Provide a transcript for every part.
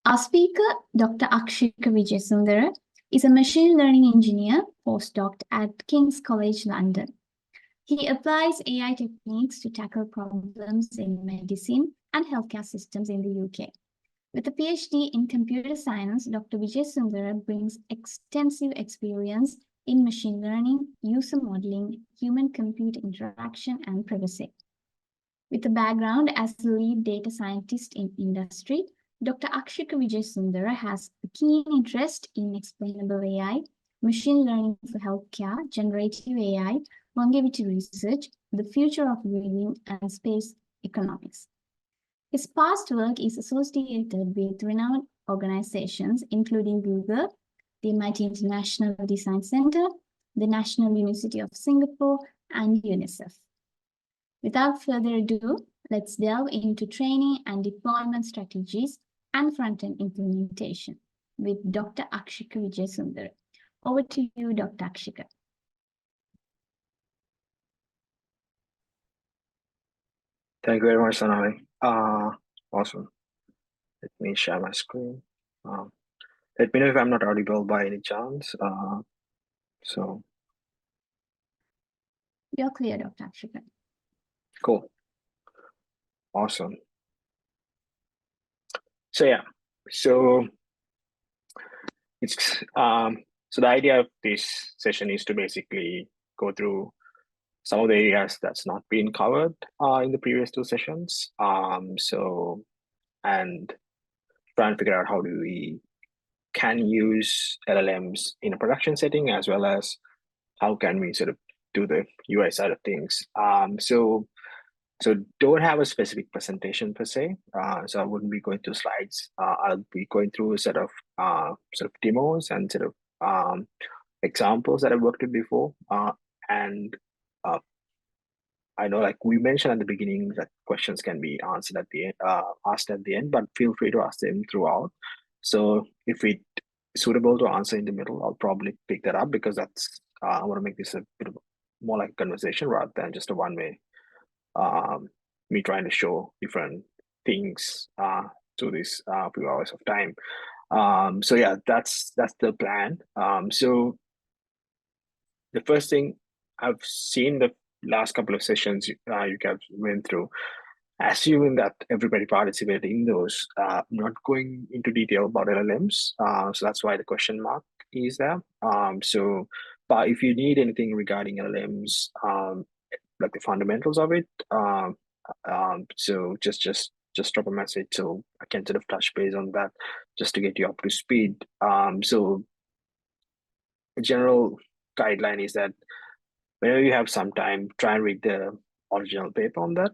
Our speaker, Dr. Akshika Vijayasundara, is a machine learning engineer postdoc at King's College London. He applies AI techniques to tackle problems in medicine and healthcare systems in the UK. With a PhD in computer science, Dr. Vijayasundara brings extensive experience in machine learning, user modeling, human-computer interaction, and privacy. With a background as a lead data scientist in industry, Dr. Akshika Vijayasundara has a keen interest in explainable AI, machine learning for healthcare, generative AI, longevity research, the future of living, and space economics. His past work is associated with renowned organizations including Google, the MIT International Design Center, the National University of Singapore, and UNICEF. Without further ado, let's delve into training and deployment strategies and front-end implementation with Dr. Akshika Vijayasundara. Over to you, Dr. Akshika. Thank you very much, Sanali. Awesome. Let me share my screen. Let me know if I'm not audible by any chance. You're clear, Dr. Akshika. Cool. Awesome. So it's so the idea of this session is to basically go through some of the areas that's not been covered in the previous two sessions. And try and figure out how do we can use LLMs in a production setting, as well as how can we sort of do the UI side of things. So don't have a specific presentation per se. So I wouldn't be going through slides. I'll be going through a set of sort of demos and sort of examples that I've worked with before. And I know, like we mentioned at the beginning, that questions can be answered at the end, asked at the end, but feel free to ask them throughout. So if it's suitable to answer in the middle, I'll probably pick that up, because that's I want to make this a bit of more like a conversation rather than just a one-way. Me trying to show different things to this few hours of time. So yeah, that's the plan. So the first thing, I've seen the last couple of sessions you guys went through, assuming that everybody participated in those. Not going into detail about LLMs, so that's why the question mark is there. But if you need anything regarding LLMs, like the fundamentals of it, so just drop a message so I can sort of touch base on that, just to get you up to speed. So a general guideline is that whenever you have some time, try and read the original paper on that.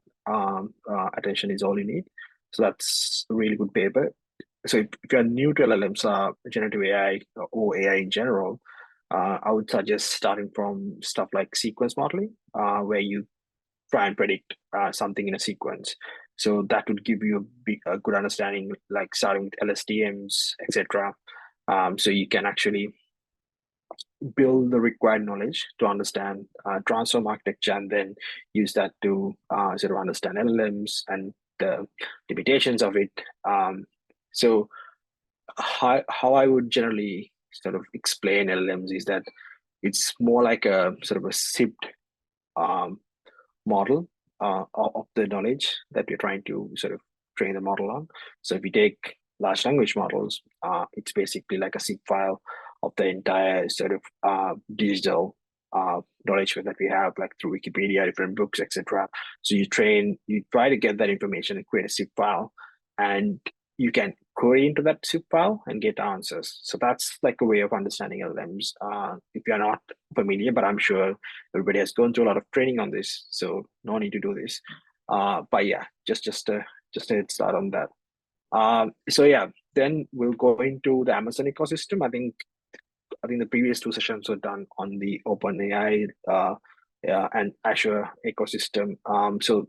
Attention is all you need. So that's a really good paper. So if you're new to LLMs, generative AI, or AI in general, I would suggest starting from stuff like sequence modeling, where you try and predict something in a sequence. So that would give you a good understanding, like starting with LSTMs, etc. So you can actually build the required knowledge to understand transform architecture, and then use that to sort of understand LLMs and the limitations of it. So how I would generally sort of explain LLMs is that it's more like a sort of a sipped model of the knowledge that we're trying to sort of train the model on. So if we take large language models, it's basically like a zip file of the entire sort of digital knowledge that we have, like through Wikipedia, different books, etc. So you try to get that information and create a zip file, and you can query into that zip file and get answers. So that's like a way of understanding LLMs. If you're not familiar, but I'm sure everybody has gone through a lot of training on this, so no need to do this. But yeah, just a head start on that. So yeah, then we'll go into the Amazon ecosystem. I think the previous two sessions were done on the OpenAI and Azure ecosystem. So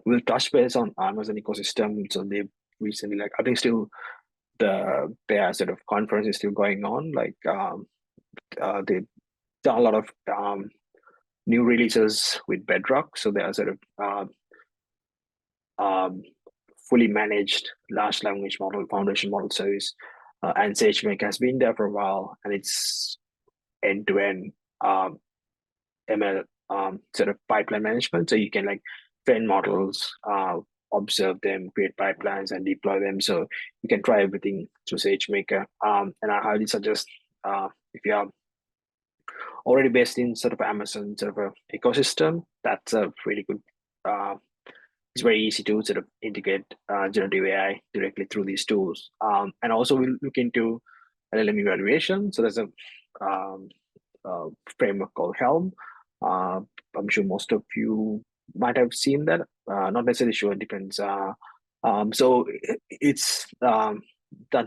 we'll touch base on Amazon ecosystem. So they recently, like I think still their sort of conference is still going on. Like they've done a lot of new releases with Bedrock. So they are sort of fully managed large language model, foundation model service. And SageMaker has been there for a while, and it's end-to-end ML sort of pipeline management. So you can like train models, observe them, create pipelines, and deploy them. So you can try everything through SageMaker. And I highly suggest if you are already based in sort of Amazon sort of a ecosystem, that's a really good. It's very easy to sort of integrate generative AI directly through these tools. And also we'll look into LLM evaluation. So there's a framework called HELM. I'm sure most of you might have seen that. Not necessarily sure, it depends. So it's done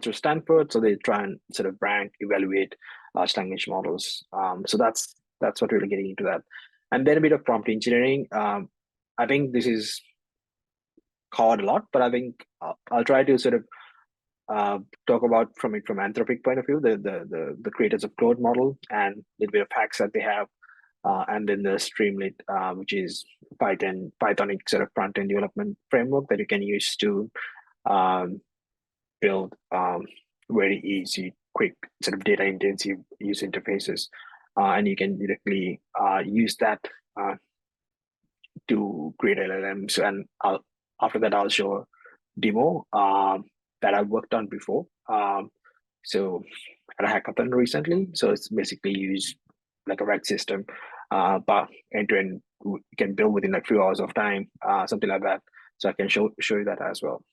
through Stanford. So they try and sort of rank, evaluate large language models. So that's what we're getting into that. And then a bit of prompt engineering. I think this is covered a lot, but I think I'll try to sort of talk about from Anthropic point of view, the creators of Claude model and a little bit of hacks that they have, and then the Streamlit, which is Pythonic sort of front end development framework that you can use to build very easy, quick sort of data intensive user interfaces, and you can directly use that to create LLMs. And after that, I'll show a demo that I've worked on before. So at a hackathon recently. So it's basically used like a RAG system, but end-to-end you can build within like 3 hours of time, something like that. So I can show you that as well.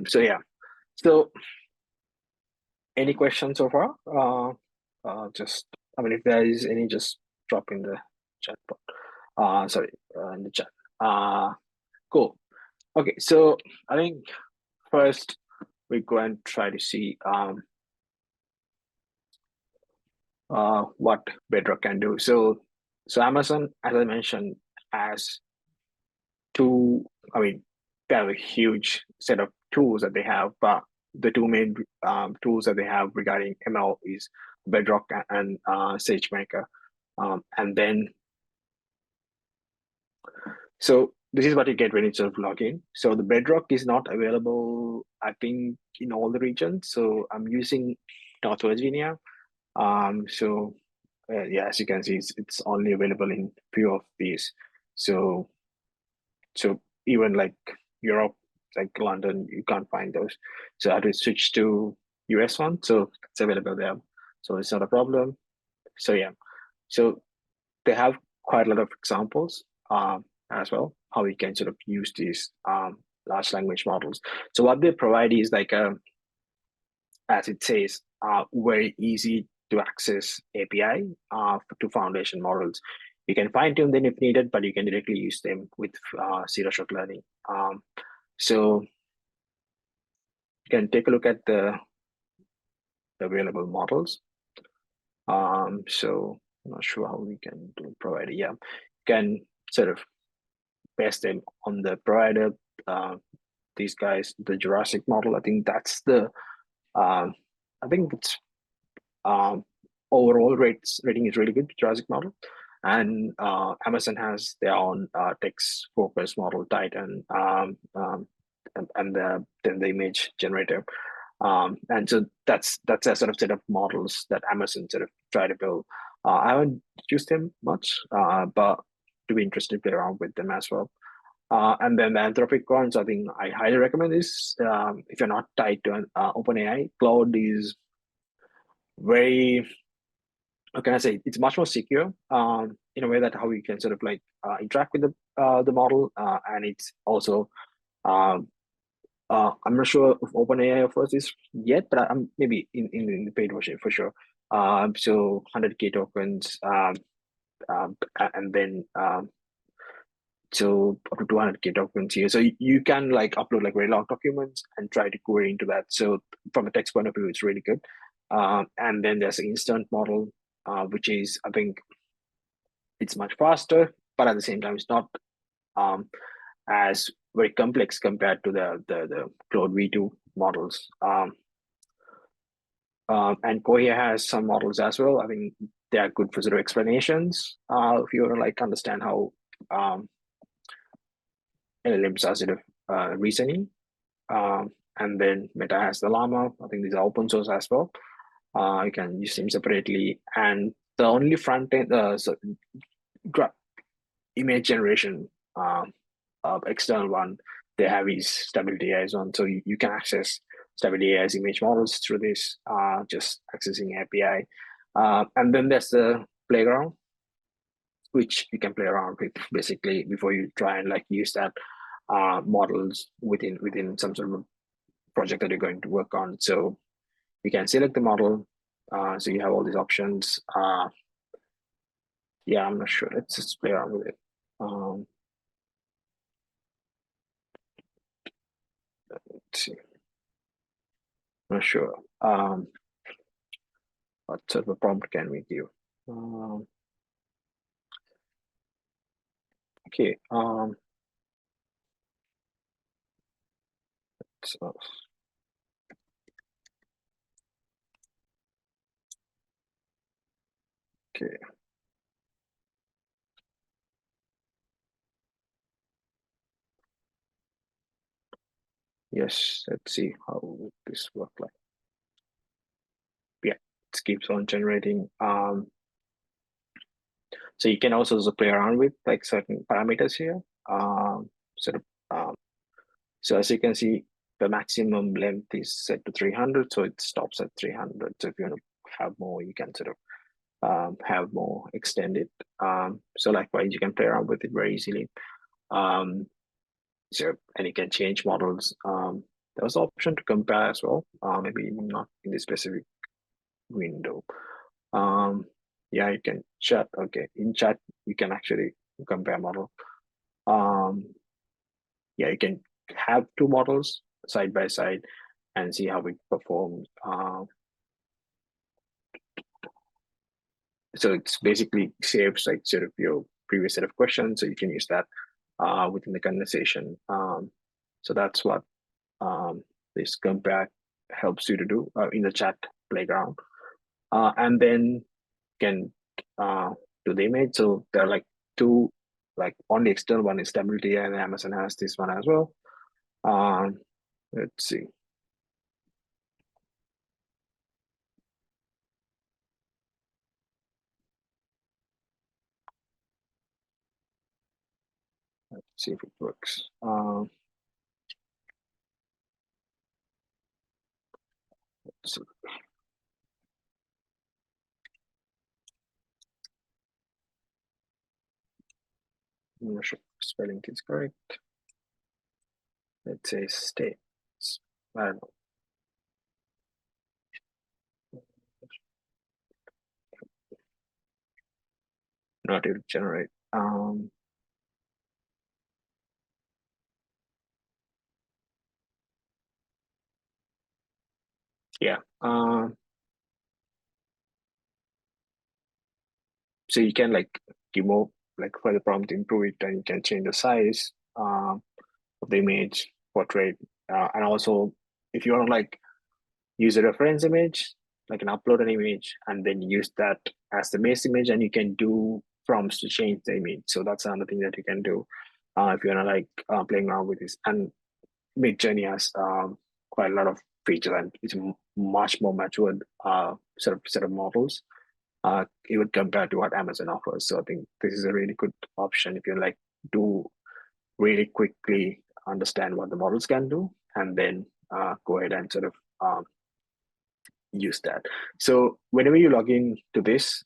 So yeah. So any questions so far? Just, I mean, if there is any, just drop in the chat box. Sorry, in the chat. Cool. Okay, so I think first we go and try to see what Bedrock can do. So Amazon, as I mentioned, has they have a huge set of tools that they have, but the two main tools that they have regarding ML is Bedrock and SageMaker. And then, so this is what you get when you sort of log in. So the Bedrock is not available, I think, in all the regions. So I'm using North Virginia. Yeah, as you can see, it's only available in few of these. So even like Europe, like London, you can't find those. So I had to switch to US one. So it's available there. So it's not a problem. So yeah, so they have quite a lot of examples as well, how we can sort of use these large language models. So what they provide is like as it says, very easy to access API to foundation models. You can fine tune them if needed, but you can directly use them with zero-shot learning. So you can take a look at the available models. So I'm not sure how we can provide it. Yeah, you can sort of paste them on the provider. These guys, the Jurassic model, I think that's the I think it's overall rating is really good, Jurassic model. And Amazon has their own text focus model, Titan, and then the image generator. And so that's a sort of set of models that Amazon sort of try to build. I haven't used them much, but to be interested to play around with them as well. And then the Anthropic ones, I think I highly recommend this. If you're not tied to an OpenAI, Cloud is very, how can I say, it's much more secure in a way that how you can sort of like interact with the model, and it's also I'm not sure if OpenAI offers this yet, but I'm maybe in the paid version for sure. So 100K tokens, and then so up to 200K tokens here. So you can like upload like very long documents and try to query into that. So from a text point of view, it's really good. And then there's an instant model, which is, I think, it's much faster, but at the same time, it's not as very complex compared to the Claude V2 models. And Cohere has some models as well. I think they are good for sort of explanations. If you want to like understand how LLMs are sort of reasoning. And then Meta has the Llama. I think these are open source as well. You can use them separately. And the only front end, image generation external one they have is Stability AI's one. So you can access Stability AI's image models through this, just accessing API. And then there's the playground, which you can play around with basically before you try and like use that models within some sort of project that you're going to work on. So you can select the model. So you have all these options. Yeah, I'm not sure. Let's just play around with it. Let's see. I'm not sure. What sort of a prompt can we give? Okay. So, okay. Yes, let's see how would this work like. Yeah, it keeps on generating. So you can also play around with like certain parameters here. Sort of. So as you can see, the maximum length is set to 300, so it stops at 300. So if you want to have more, you can sort of have more extended. So likewise, you can play around with it very easily. So and you can change models. There's an option to compare as well. Maybe not in this specific window. Yeah, you can chat. Okay, in chat you can actually compare model. Yeah, you can have two models side by side and see how it performs. So it's basically saves like sort of your previous set of questions, so you can use that within the conversation. So that's what this compare helps you to do in the chat playground. And then can do the image. So there are like two, like on the external one is Stability, and Amazon has this one as well. Let's see. Let's see if it works. Let's see. I'm not sure if spelling is correct. Let's say states. I don't know. Not able to generate. Yeah. So you can like give more like for the prompt, improve it, and you can change the size of the image, portrait, and also if you want to like use a reference image, like an upload an image, and then use that as the base image, and you can do prompts to change the image. So that's another thing that you can do if you want to like playing around with this. And Midjourney has quite a lot of features, and it's much more matured set of models even compared to what Amazon offers. So I think this is a really good option if you like do really quickly understand what the models can do, and then go ahead and sort of use that. So whenever you log in to this,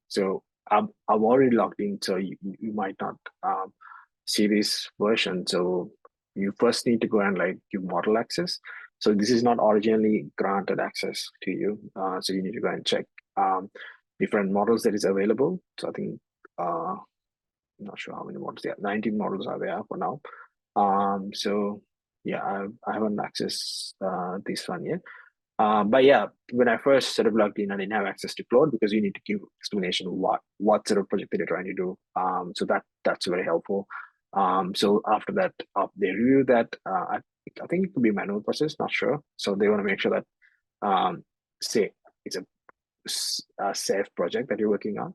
so I'm already logged in, so you might not see this version. So you first need to go and like give model access. So this is not originally granted access to you. So you need to go and check different models that is available. So I think I'm not sure how many models. Yeah, 19 models are there for now. So yeah, I haven't accessed this one yet. But yeah, when I first sort of logged in, I didn't have access to Claude because you need to give explanation of what sort of project that you're trying to do. So that's very helpful. So after that, they review that. I think it could be a manual process, not sure. So they want to make sure that say it's a safe project that you're working on.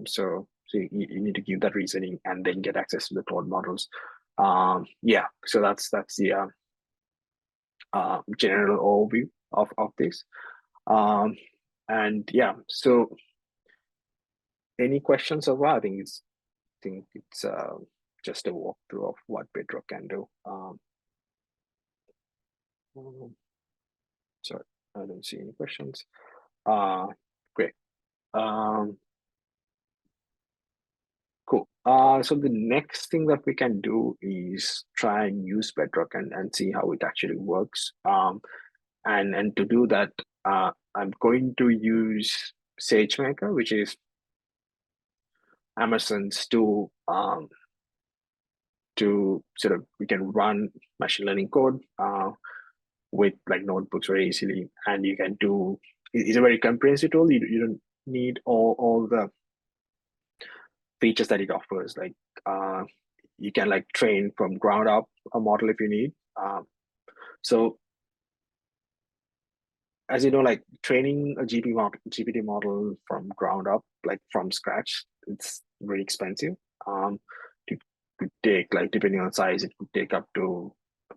So you need to give that reasoning and then get access to the Claude models. Yeah, so that's the general overview of this. And yeah, so any questions so far? I think it's just a walkthrough of what Bedrock can do. Sorry, I don't see any questions. Great. Cool. So the next thing that we can do is try and use Bedrock and see how it actually works. And to do that, I'm going to use SageMaker, which is Amazon's tool to sort of we can run machine learning code with like notebooks very easily, and you can do. It's a very comprehensive tool. You don't need all the features that it offers. Like you can like train from ground up a model if you need. So as you know, like training a GPT model from ground up, like from scratch, it's very expensive. To, to take like depending on size, it could take up to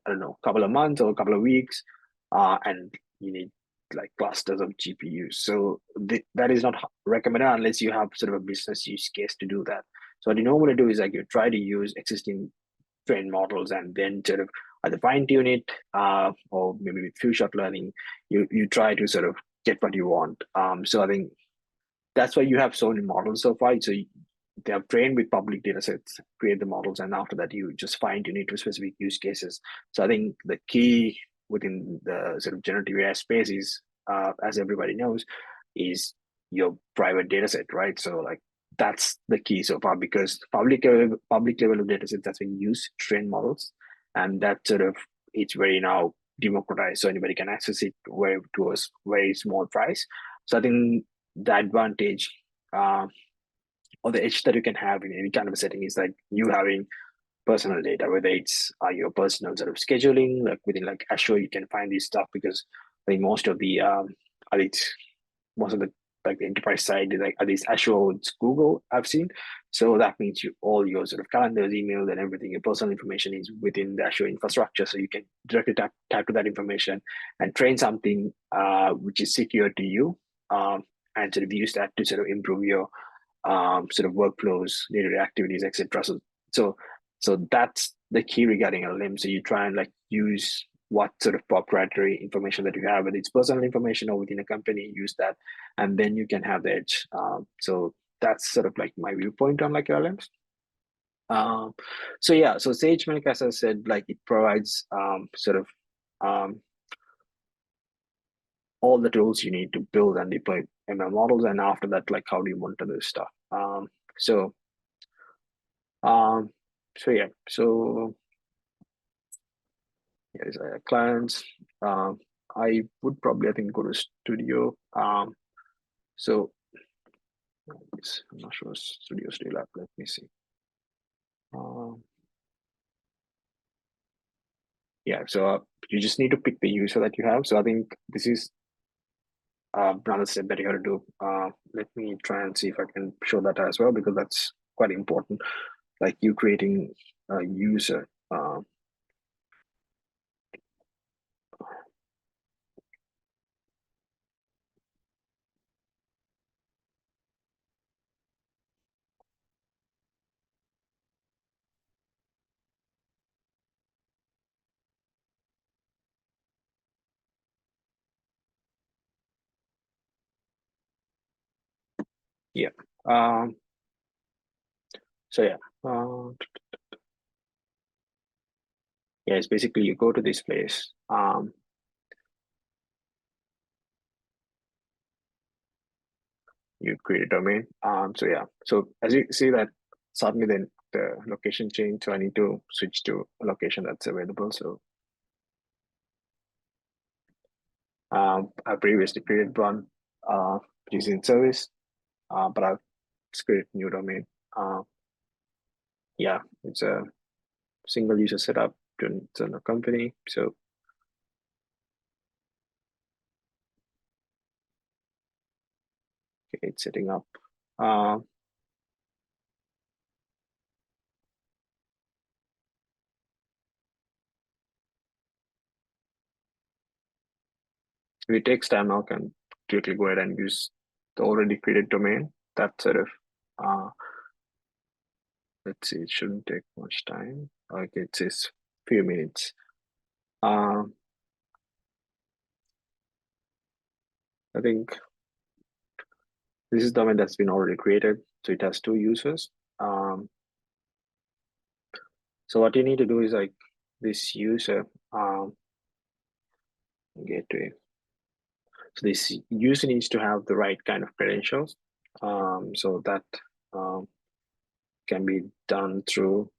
I don't know, a couple of months or a couple of weeks, and you need like clusters of GPUs. So that is not recommended unless you have sort of a business use case to do that. So what you normally do is like you try to use existing trained models and then sort of either fine tune it or maybe with few shot learning, you try to sort of get what you want. So I think that's why you have so many models so far. So they have trained with public data sets, create the models, and after that you just fine tune it to specific use cases. So I think the key within the sort of generative AI space is, as everybody knows, is your private data set, right? So like that's the key so far because public level of data sets that's been used to train models, and that sort of it's very now democratized, so anybody can access it very to a very small price. So I think the advantage or the edge that you can have in any kind of a setting is like you having personal data, whether it's your personal sort of scheduling, like within like Azure, you can find this stuff because I think most of the at least most of the like the enterprise side is like at least Azure, it's Google I've seen. So that means all your sort of calendars, emails, and everything, your personal information is within the Azure infrastructure. So you can directly tap to that information and train something which is secure to you, and sort of use that to sort of improve your sort of workflows, day-to-day activities, etc. So that's the key regarding LLM. So you try and like use what sort of proprietary information that you have, whether it's personal information or within a company, use that, and then you can have the edge. So that's sort of like my viewpoint on like LLMs. So yeah, so SageMaker, as I said, like it provides sort of all the tools you need to build and deploy ML models, and after that, like how do you monitor this stuff? So um, so yeah, so here's clients. I would probably I think go to Studio. So I'm not sure Studio still up. Let me see. Yeah, so you just need to pick the user that you have. So I think this is another step that you have to do. Let me try and see if I can show that as well because that's quite important. Like you creating a user. Yeah. So yeah. Yeah, it's basically you go to this place. You create a domain. So yeah. So as you see that suddenly then the location changed. So I need to switch to a location that's available. So I previously created one using service, but I've created new domain. Yeah, it's a single user setup to a company. So okay, it's setting up. If it takes time, I can quickly go ahead and use the already created domain. That sort of, let's see, it shouldn't take much time. Okay, it says few minutes. I think this is the domain that's been already created, so it has 2 users. So what you need to do is like this user gateway. So this user needs to have the right kind of credentials. So that can be done through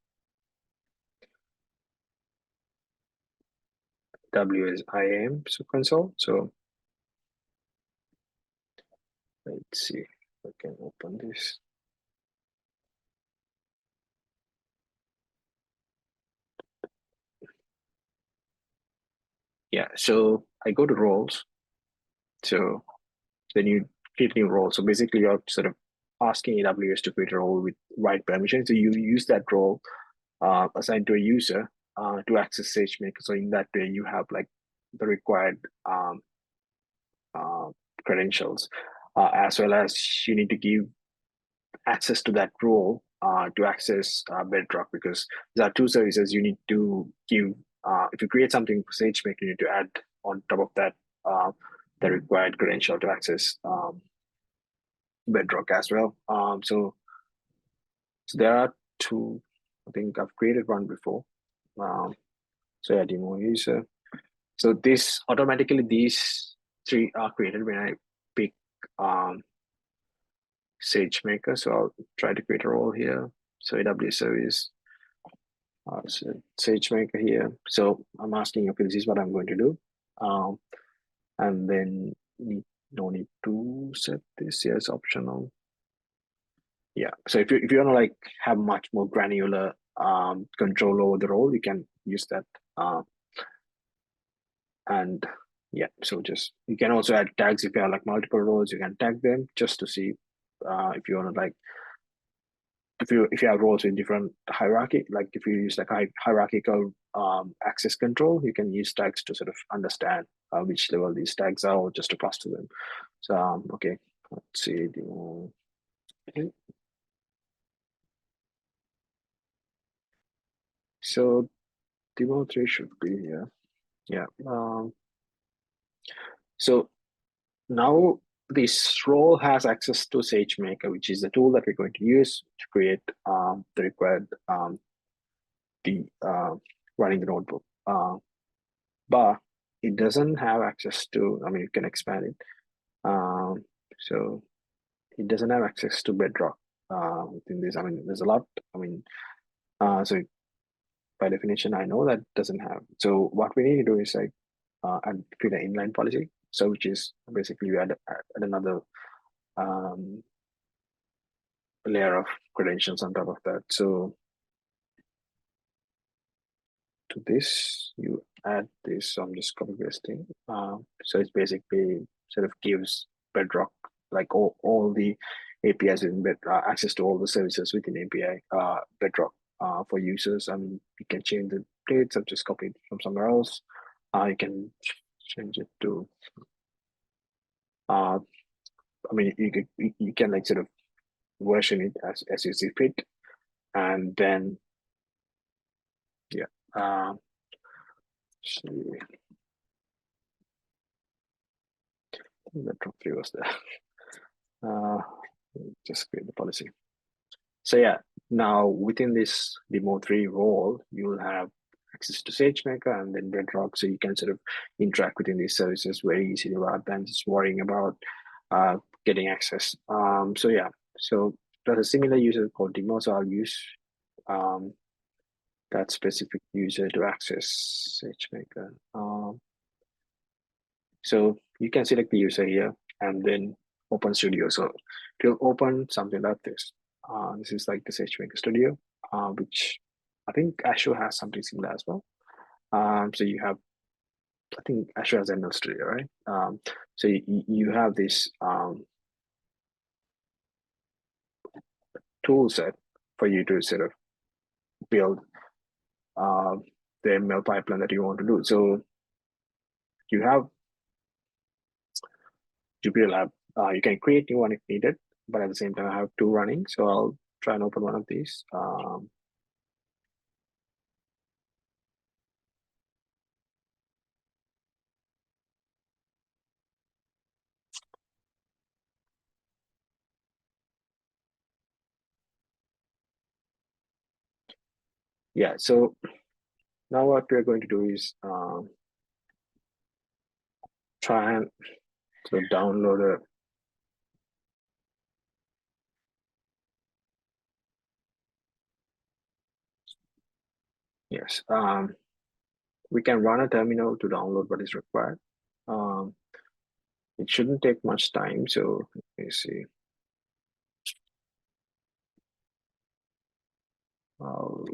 AWS IAM console. So let's see if I can open this. Yeah, so I go to roles. So then you create new role. So basically you're sort of asking AWS to create a role with right permission. So you use that role assigned to a user to access SageMaker. So in that way, you have like the required credentials, as well as you need to give access to that role to access Bedrock, because there are 2 services you need to give. If you create something for SageMaker, you need to add on top of that the required credential to access Bedrock as well. So there are 2. I think I've created one before. So yeah, demo user. So this automatically these 3 are created when I pick SageMaker. So I'll try to create a role here. So AWS service, so SageMaker here. So I'm asking, okay, this is what I'm going to do. And then no need to set this as optional. Yeah. So if you want to like have much more granular control over the role, you can use that. And yeah, so just you can also add tags if you have like multiple roles. You can tag them just to see if you want to like if you have roles with different hierarchy, like if you use like hierarchical access control, you can use tags to sort of understand which level these tags are, or just to pass to them. So okay, let's see. Okay. So demo 3 should be here. Yeah. So now this role has access to SageMaker, which is the tool that we're going to use to create the required the running the notebook. But it doesn't have access to, I mean, you can expand it. So it doesn't have access to Bedrock within this. I mean, there's a lot. I mean, so by definition, I know that doesn't have. So what we need to do is like create an inline policy. So which is basically you add another layer of credentials on top of that. So to this, you add this. So I'm just copy pasting. So it's basically sort of gives Bedrock like all the APIs in access to all the services within API Bedrock for users. I mean, you can change the dates. I've just copied from somewhere else. You can change it to. I mean, you can like sort of version it as you see fit, and then yeah. So that drop 3 was there. Just create the policy. So yeah, now within this demo 3 role, you will have access to SageMaker and then Bedrock, so you can sort of interact within these services very easily rather than just worrying about getting access. So yeah, so there's a similar user called demo, so I'll use that specific user to access SageMaker. So you can select the user here and then open Studio. So it will open something like this. This is like the SageMaker Studio, which I think Azure has something similar as well. So you have, I think Azure has ML Studio, right? So you have this tool set for you to sort of build the ML pipeline that you want to do. So you have Jupyter Lab. You can create new one if needed, but at the same time, I have two running. So I'll try and open one of these. Yeah, so now what we're going to do is try and download a yes. We can run a terminal to download what is required. It shouldn't take much time. So let me see. I'll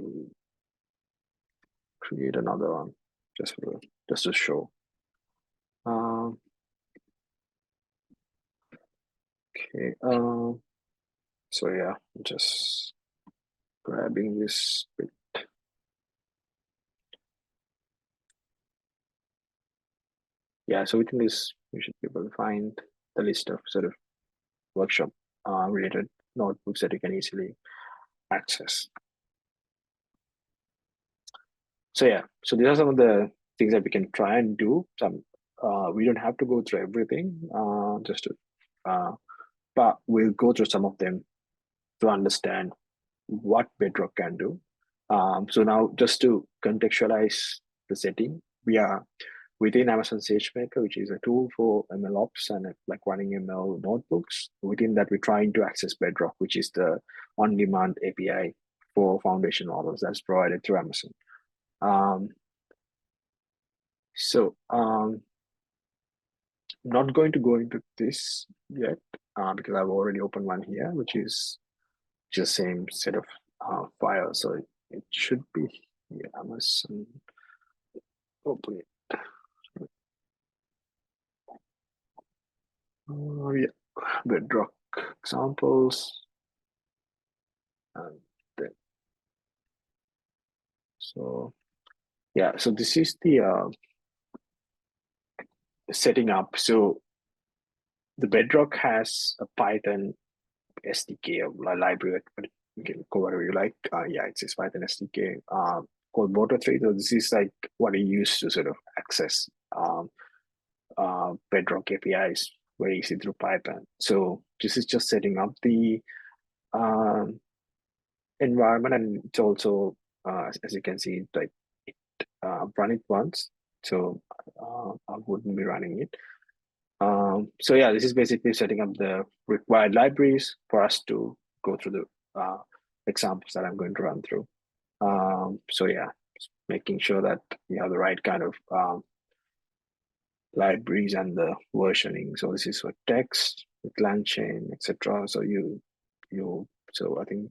create another one just to show. Okay. So yeah, just grabbing this bit. Yeah, so within this, you should be able to find the list of sort of workshop related notebooks that you can easily access. So yeah, so these are some of the things that we can try and do. We don't have to go through everything, but we'll go through some of them to understand what Bedrock can do. So now, just to contextualize the setting, we are within Amazon SageMaker, which is a tool for MLOps and like running ML notebooks. Within that, we're trying to access Bedrock, which is the on-demand API for foundation models that's provided through Amazon. Not going to go into this yet because I've already opened one here, which is just same set of files. So it should be here. Amazon. Open it. Yeah, Bedrock examples. And then, so yeah, so this is the setting up. So the Bedrock has a Python SDK or library, but you can call whatever you like. Yeah, it's this Python SDK called Motor3. So this is like what you use to sort of access Bedrock APIs very easy through Python. So this is just setting up the environment, and it's also, as you can see, like run it once. So I wouldn't be running it. So yeah, this is basically setting up the required libraries for us to go through the examples that I'm going to run through. So yeah, making sure that you have the right kind of libraries and the versioning. So this is for text, with LangChain, etc. So so I think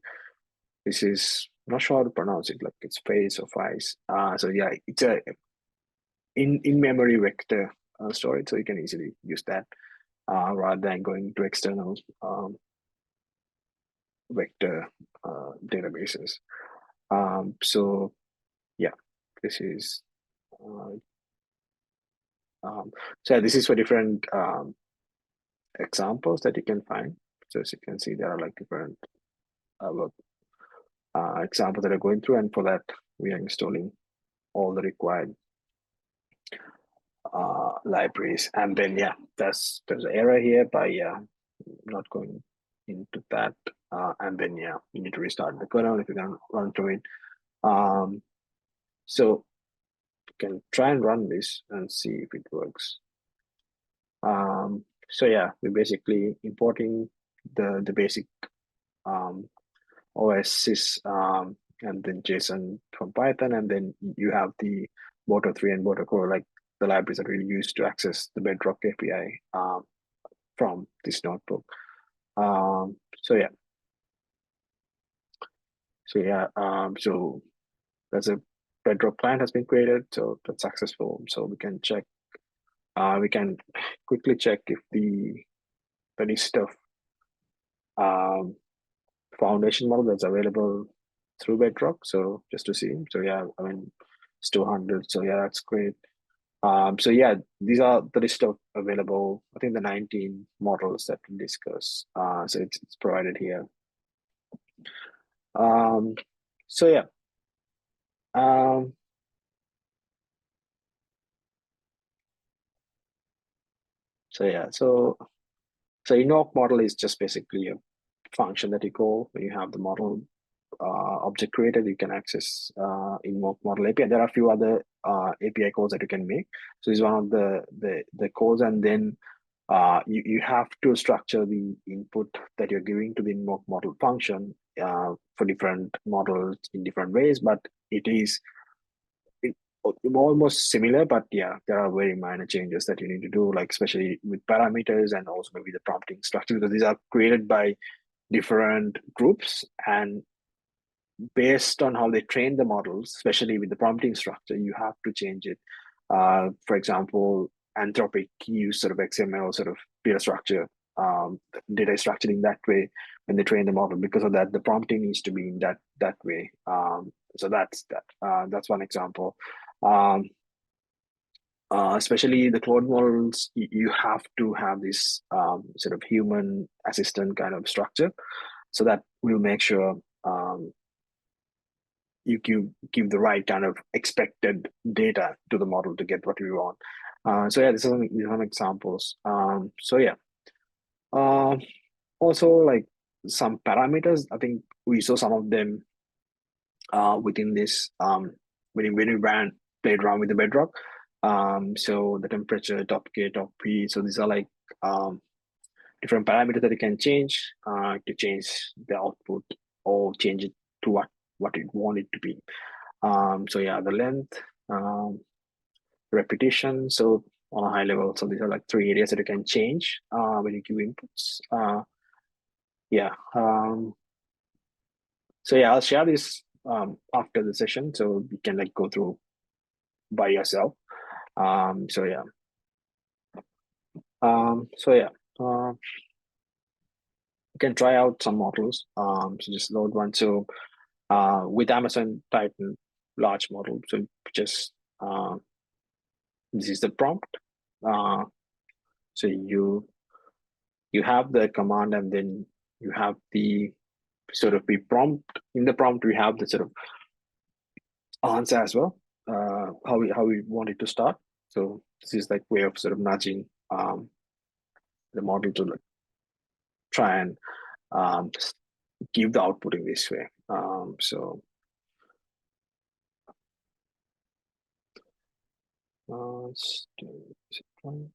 this is, I'm not sure how to pronounce it, like it's face or face. So yeah, it's a in-memory vector storage, so you can easily use that rather than going to external vector databases. So yeah, this is so this is for different examples that you can find. So as you can see, there are like different examples that are going through, and for that we are installing all the required libraries. And then yeah, there's an error here, but yeah, not going into that. And then yeah, you need to restart the kernel if you can run through it. So you can try and run this and see if it works. So yeah, we're basically importing the basic OSIS and then JSON from Python, and then you have the Motor3 and Motor Core, like the libraries that we use to access the Bedrock API from this notebook. So yeah. So there's a Bedrock client has been created, so that's successful. So we can check. We can quickly check if the list of foundation model that's available through Bedrock. So just to see. So yeah, I mean it's 200. So yeah, that's great. So yeah, these are the list of available, I think the 19 models that we discuss. So it's provided here. So yeah. So yeah, so invoke model is just basically a function that you call when you have the model object created. You can access invoke model API. There are a few other API calls that you can make. So it's one of the calls, and then you have to structure the input that you're giving to the invoke model function for different models in different ways, but it is almost similar, but yeah, there are very minor changes that you need to do, like especially with parameters and also maybe the prompting structure, because these are created by different groups, and based on how they train the models, especially with the prompting structure, you have to change it. For example, Anthropic use sort of XML sort of data structure, data structured in that way when they train the model. Because of that, the prompting needs to be in that way. So that's that. That's one example. Especially the Claude models, you have to have this sort of human assistant kind of structure, so that will make sure you give the right kind of expected data to the model to get what you want. So yeah, these are some examples. So yeah, also like some parameters. I think we saw some of them within this when we played around with the Bedrock. So the temperature, top K, top P. So these are like different parameters that you can change to change the output or change it to what you want it to be. So yeah, the length, repetition. So on a high level, so these are like three areas that you can change when you give inputs. Yeah. So yeah, I'll share this after the session, so you can like go through by yourself. So yeah. So yeah. You can try out some models. So just load one. So with Amazon Titan large model, so just this is the prompt. So you have the command, and then you have the sort of the prompt. In the prompt, we have the sort of answer as well. How we want it to start. So this is like way of sort of nudging the model to like try and um, give the output in this way. So yeah.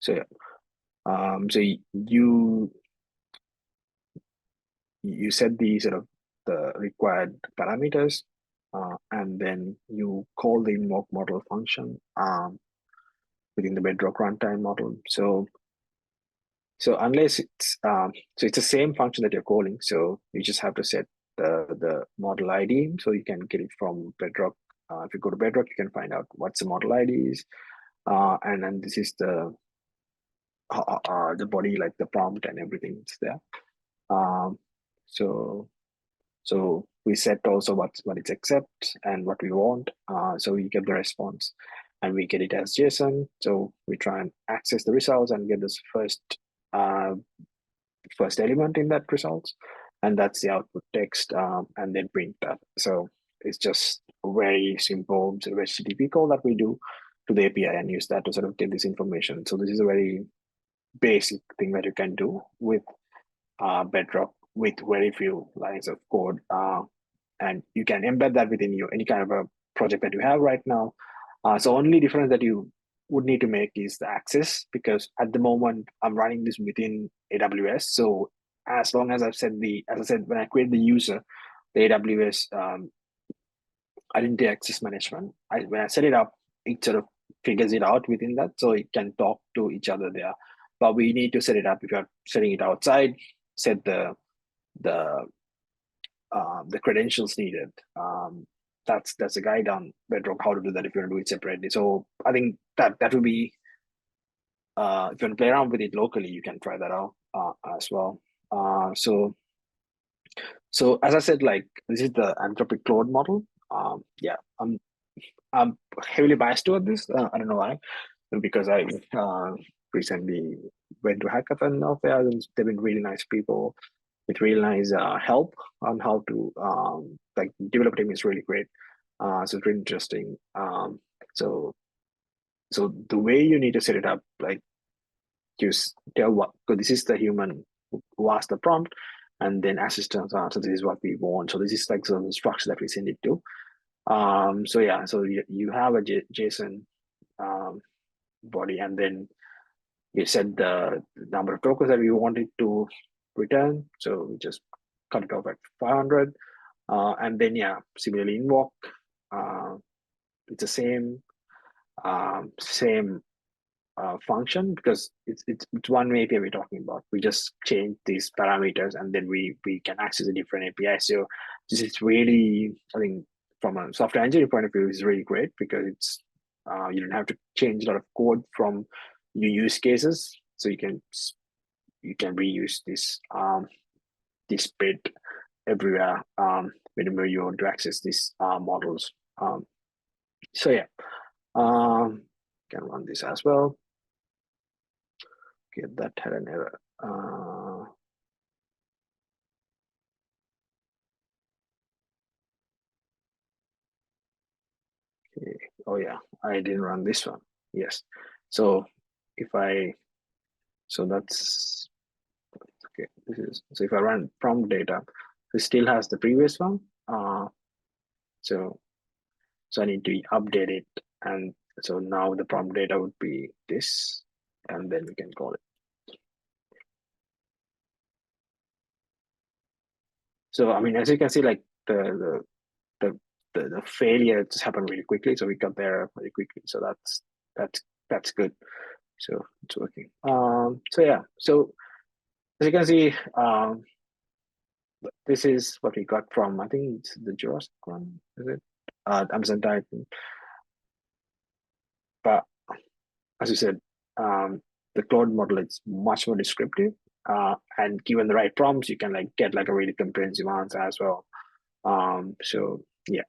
So yeah. So you set the sort of the required parameters, and then you call the invoke model function within the Bedrock runtime model. So unless it's the same function that you're calling, so you just have to set the model ID, so you can get it from Bedrock. If you go to Bedrock, you can find out what's the model ID is, and then this is the body, like the prompt and everything is there. Um, so so we set also what it accepts and what we want. So we get the response, and we get it as JSON. So we try and access the results and get this uh, first element in that results, and that's the output text, and then print that. So it's just a very simple sort of HTTP call that we do to the API and use that to sort of get this information. So this is a very basic thing that you can do with Bedrock with very few lines of code, and you can embed that within any kind of a project that you have right now. So only difference that you would need to make is the access, because at the moment I'm running this within AWS. So as long as as I said, when I create the user, the AWS identity access management, when I set it up, it sort of figures it out within that, so it can talk to each other there. But we need to set it up. If you're setting it outside, set the credentials needed. That's a guide on Bedrock how to do that if you want to do it separately. So I think that would be if you want to play around with it locally, you can try that out as well. So as I said, like this is the Anthropic Claude model. Yeah, I'm heavily biased toward this. I don't know why, because I recently went to hackathon of theirs. They've been really nice people with really nice help on how to like develop team is really great. So it's really interesting. So the way you need to set it up, like just tell what, so this is the human who asked the prompt, and then assistants are, so this is what we want. So this is like some structure that we send it to. So yeah, so you have a JSON body, and then you set the number of tokens that we wanted to return. So we just cut it off at 500. And then, yeah, similarly invoke, it's the same function, because it's one API we're talking about. We just change these parameters, and then we can access a different API. So this is really, I think, from a software engineering point of view, is really great, because it's you don't have to change a lot of code from your use cases. So you can reuse this bit everywhere whenever you want to access these models. So yeah, can run this as well. Okay, that had an error. Okay. Oh yeah, I didn't run this one. Yes. So that's okay. So if I run prompt data, it still has the previous one. So I need to update it, and so now the prompt data would be this, and then we can call it. So I mean, as you can see, like the failure just happened really quickly, so we got there very quickly. So that's good. So it's working. So yeah. So as you can see, this is what we got from, I think it's the Jurassic one, is it? Amazon Titan. But as you said, the Claude model is much more descriptive, and given the right prompts, you can like get like a really comprehensive answer as well. So yeah.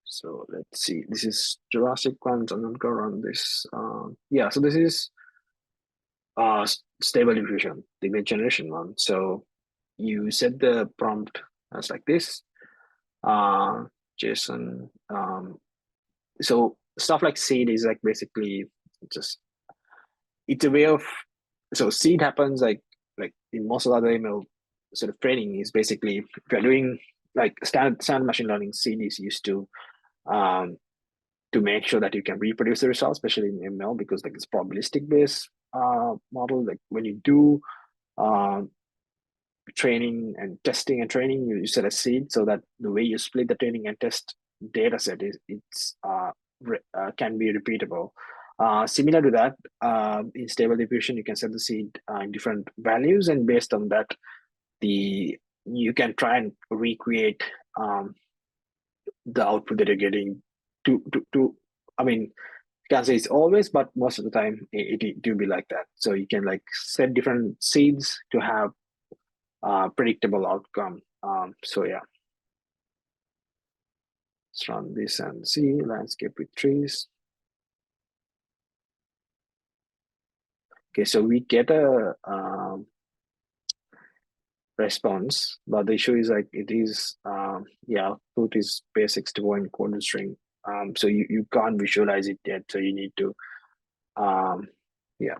So let's see. This is Jurassic ones. I'm not gonna run this. Yeah. So this is stable diffusion, the image generation one. So you set the prompt as like this. JSON. So stuff like seed is like basically just, it's a way of, so seed happens like in most of the other ML sort of training is basically, if you're doing like standard machine learning, seed is used to make sure that you can reproduce the results, especially in ML, because like it's probabilistic based model. Like when you do training and testing and training, you set a seed so that the way you split the training and test data set is can be repeatable. Similar to that, in stable diffusion, you can set the seed in different values, and based on that, you can try and recreate the output that you're getting to I mean, you can't say it's always, but most of the time it do be like that. So you can like set different seeds to have predictable outcome. So yeah, let's run this and see landscape with trees. Okay, so we get a response, but the issue is like it is yeah, output is base 64 in quoted string. So you can't visualize it yet. So you need to yeah,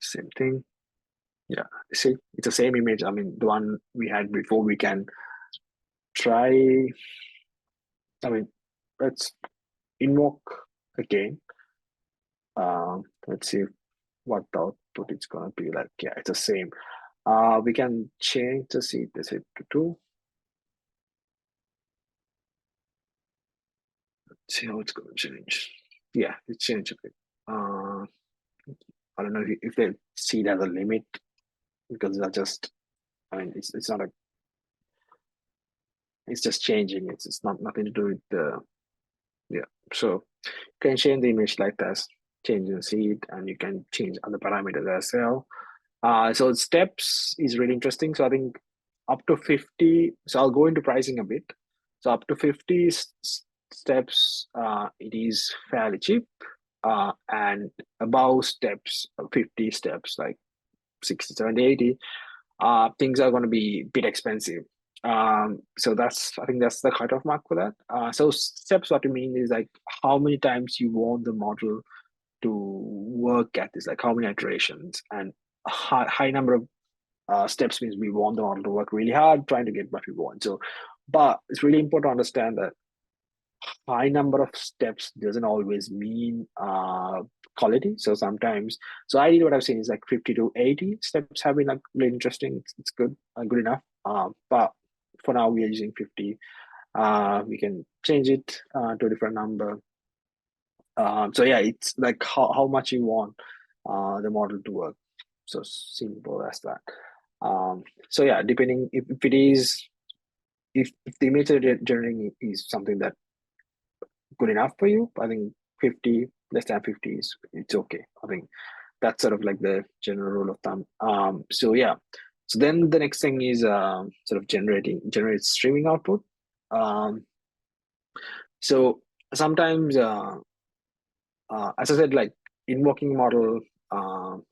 same thing. Yeah, see, it's the same image. I mean, the one we had before. We can try. I mean, let's invoke again. Let's see what the output is gonna be like. Yeah, it's the same. We can change the seed. Let's say to 2. Let's see how it's gonna change. Yeah, it changed a bit. I don't know if the seed has a limit, because they're just. I mean, it's not a. It's just changing. It's not nothing to do with the. Yeah, so you can change the image like this, change the seed, and you can change other parameters as well. So steps is really interesting. So I think up to 50. So I'll go into pricing a bit. So up to 50 steps, it is fairly cheap. And above steps, 50 steps, like 60, 70, 80, things are going to be a bit expensive. So I think that's the cutoff mark for that. So steps, what you mean is like how many times you want the model to work at this, like how many iterations, and a high number of steps means we want the model to work really hard trying to get what we want. So, but it's really important to understand that high number of steps doesn't always mean quality. So sometimes, so ideally what I've seen is like 50 to 80 steps have been like really interesting. It's good, good enough. But for now we are using 50. We can change it to a different number. So yeah, it's like how much you want the model to work. So simple as that. So yeah, depending if it is, if the image generating is something that good enough for you, I think 50, less than 50 is it's okay. I think that's sort of like the general rule of thumb. So yeah, so then the next thing is sort of generate streaming output. So sometimes as I said, like invoking model,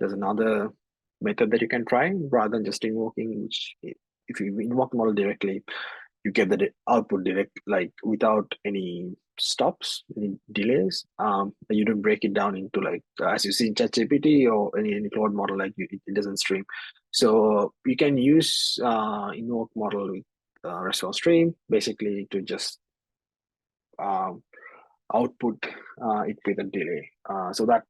there's another method that you can try rather than just invoking, which if you invoke the model directly, you get the output direct, like without any stops, any delays. You don't break it down into like, as you see in ChatGPT or any cloud model, like it doesn't stream. So you can use invoke model with RESTful stream, basically to just output it with a delay. So that's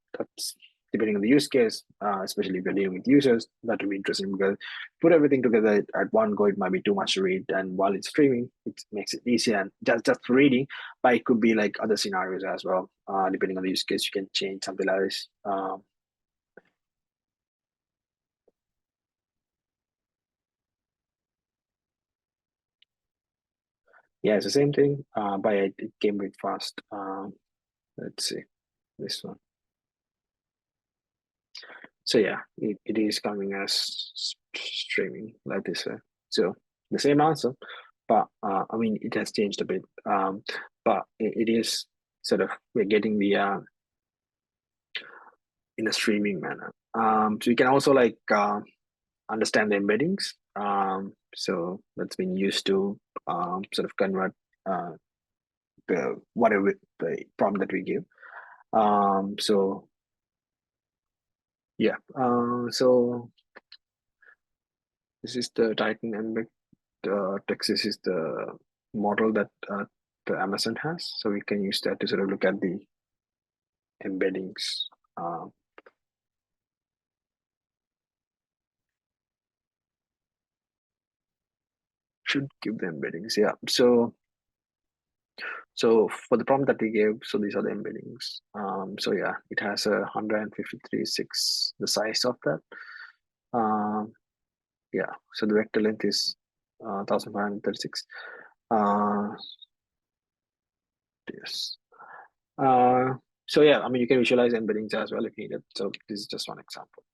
depending on the use case, especially if you're dealing with users, that will be interesting because put everything together at one go, it might be too much to read. And while it's streaming, it makes it easier and just reading, but it could be like other scenarios as well. Depending on the use case, you can change something like this. Yeah, it's the same thing, but it came with fast. Let's see this one. So yeah, it is coming as streaming like this. So the same answer, but I mean it has changed a bit. But it is sort of we're getting the in a streaming manner. So you can also like understand the embeddings. So that's been used to sort of convert the whatever the prompt that we give. So yeah. So this is the Titan embed. Texas is the model that the Amazon has, so we can use that to sort of look at the embeddings. Should give the embeddings, yeah. So for the prompt that we gave, so these are the embeddings. So yeah, it has a 153.6, the size of that. Yeah, so the vector length is 1536. Yes. So yeah, I mean, you can visualize embeddings as well if needed. So this is just one example.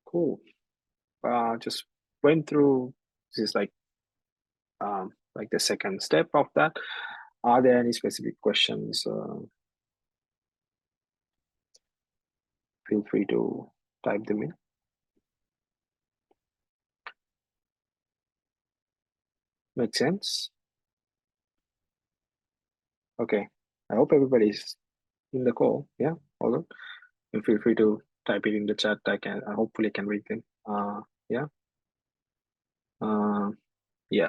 Cool. Just went through, this is like the second step of that. Are there any specific questions? Feel free to type them in. Make sense? Okay. I hope everybody's in the call. Yeah, all good. And feel free to type it in the chat. I hopefully can read them. Yeah. Yeah.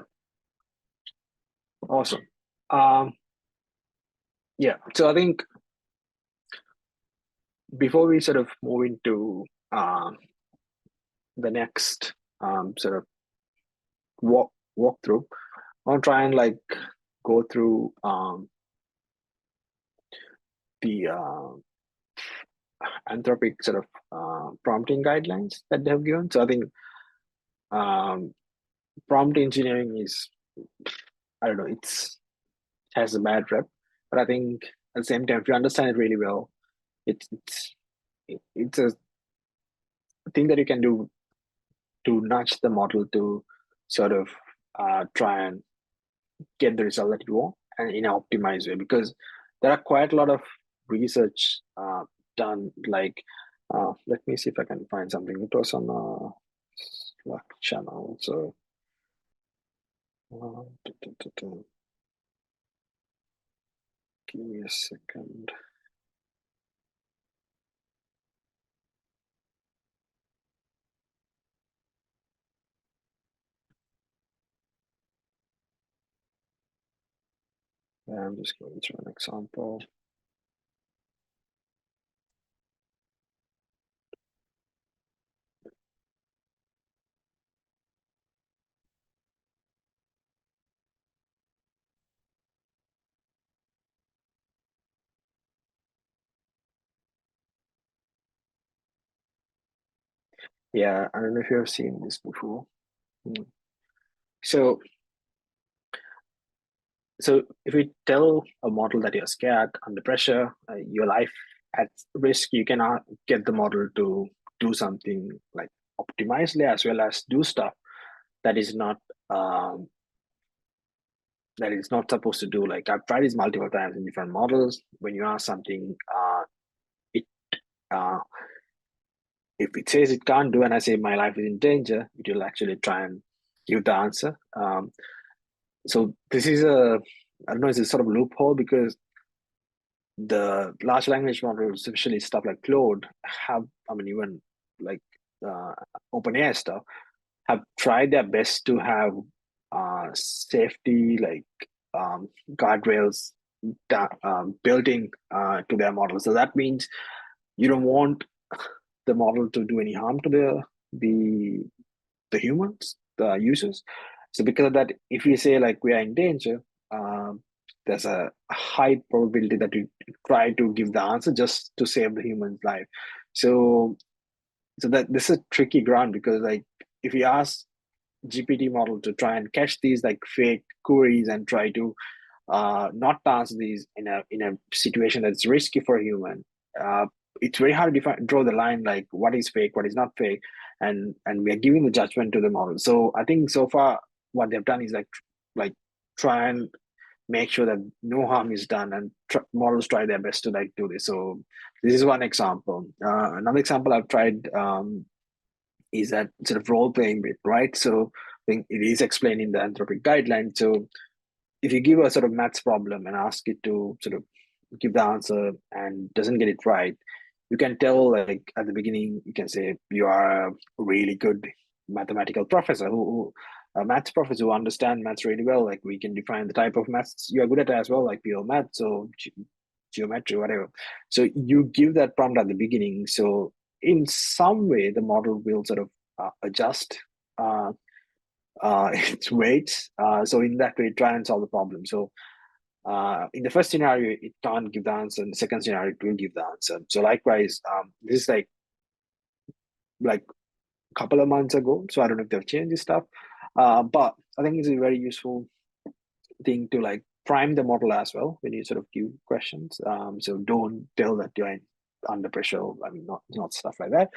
Awesome. Yeah. So I think before we sort of move into the next sort of walk through, I'll try and like go through the Anthropic sort of prompting guidelines that they have given. So I think prompt engineering is, I don't know, it has a bad rep, but I think at the same time, if you understand it really well, it's a thing that you can do to nudge the model to sort of try and get the result that you want and in an optimized way, because there are quite a lot of research done. Like, let me see if I can find something. It was on a Slack channel. So, give me a second. I'm just going through an example. Yeah, I don't know if you have seen this before. So if we tell a model that you're scared, under pressure, your life at risk, you cannot get the model to do something like optimizely, as well as do stuff that is not um, supposed to do. Like, I've tried this multiple times in different models. When you ask something, it uh, if it says it can't do, and I say my life is in danger, it will actually try and give the answer. So this is I don't know, it's a sort of loophole, because the large language models, especially stuff like Claude, have, I mean, even like OpenAI stuff, have tried their best to have safety, like guardrails built in to their model. So that means you don't want the model to do any harm to the humans, the users. So because of that, if you say like we are in danger, there's a high probability that you try to give the answer just to save the human's life. So that this is a tricky ground, because like if you ask GPT model to try and catch these like fake queries and try to not answer these in a situation that's risky for a human, it's very hard to draw the line, like what is fake, what is not fake, and we are giving the judgment to the model. So I think so far what they've done is like try and make sure that no harm is done, and models try their best to like do this. So this is one example. Another example I've tried is that sort of role playing bit, right? So I think it is explained in the Anthropic guideline. So if you give a sort of maths problem and ask it to sort of give the answer and doesn't get it right, you can tell, like at the beginning, you can say you are a really good mathematical professor a maths professor who understand maths really well. Like, we can define the type of maths you are good at as well, like pure maths or geometry, whatever. So you give that prompt at the beginning. So in some way, the model will sort of adjust its weights. So in that way, try and solve the problem. So in the first scenario, it can't give the answer. In the second scenario, it will give the answer. So likewise, this is like a couple of months ago. So I don't know if they've changed this stuff, but I think it's a very useful thing to like prime the model as well when you sort of give questions. So don't tell that you're under pressure. I mean, not stuff like that,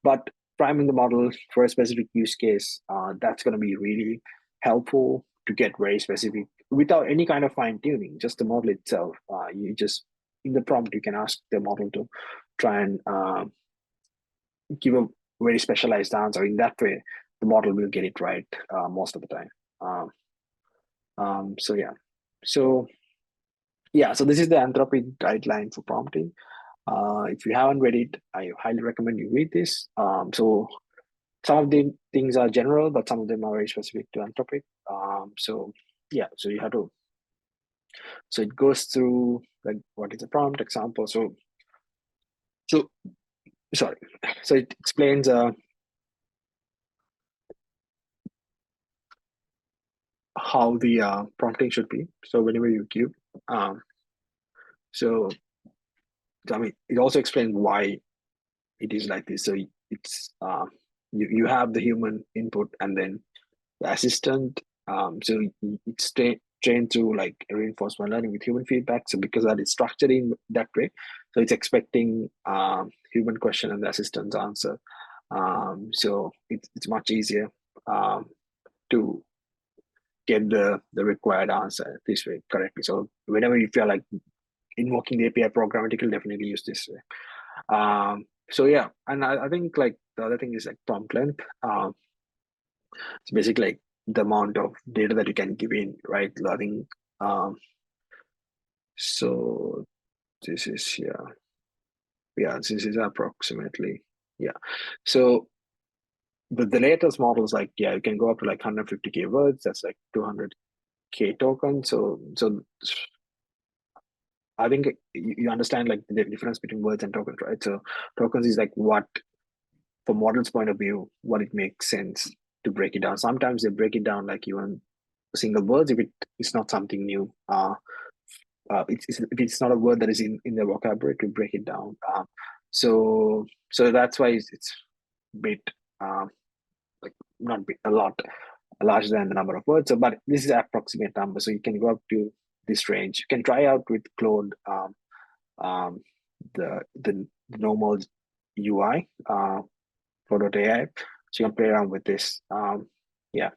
but priming the model for a specific use case, that's going to be really helpful to get very specific without any kind of fine tuning. Just the model itself. You just, in the prompt, you can ask the model to try and give a very specialized answer. In that way, the model will get it right most of the time. So yeah, so this is the Anthropic guideline for prompting. If you haven't read it, I highly recommend you read this. So some of the things are general, but some of them are very specific to Anthropic. So yeah, so you have to. So it goes through like what is a prompt example. So sorry. So it explains how the prompting should be. So whenever you give, so I mean, it also explains why it is like this. So it's you have the human input and then the assistant. So it's trained through like reinforcement learning with human feedback. So because that is structured in that way, so it's expecting human question and the assistant's answer. So it's much easier to get the required answer this way correctly. So whenever you feel like invoking the API programmatically, definitely use this way. So yeah, and I think like the other thing is like prompt length. It's basically like the amount of data that you can give in, right? I think so. This is this is approximately So the latest models, like you can go up to like 150K words. That's like 200K tokens. So I think you understand like the difference between words and tokens, right? So tokens is like what, from models point of view, what it makes sense to break it down. Sometimes they break it down like even single words if it's not something new. If it's not a word that is in the vocabulary, to break it down. So that's why it's bit like not bit, a lot larger than the number of words. So, but this is an approximate number. So you can go up to this range. You can try out with Claude the normal UI Claude.ai. So you can play around with this. Yeah,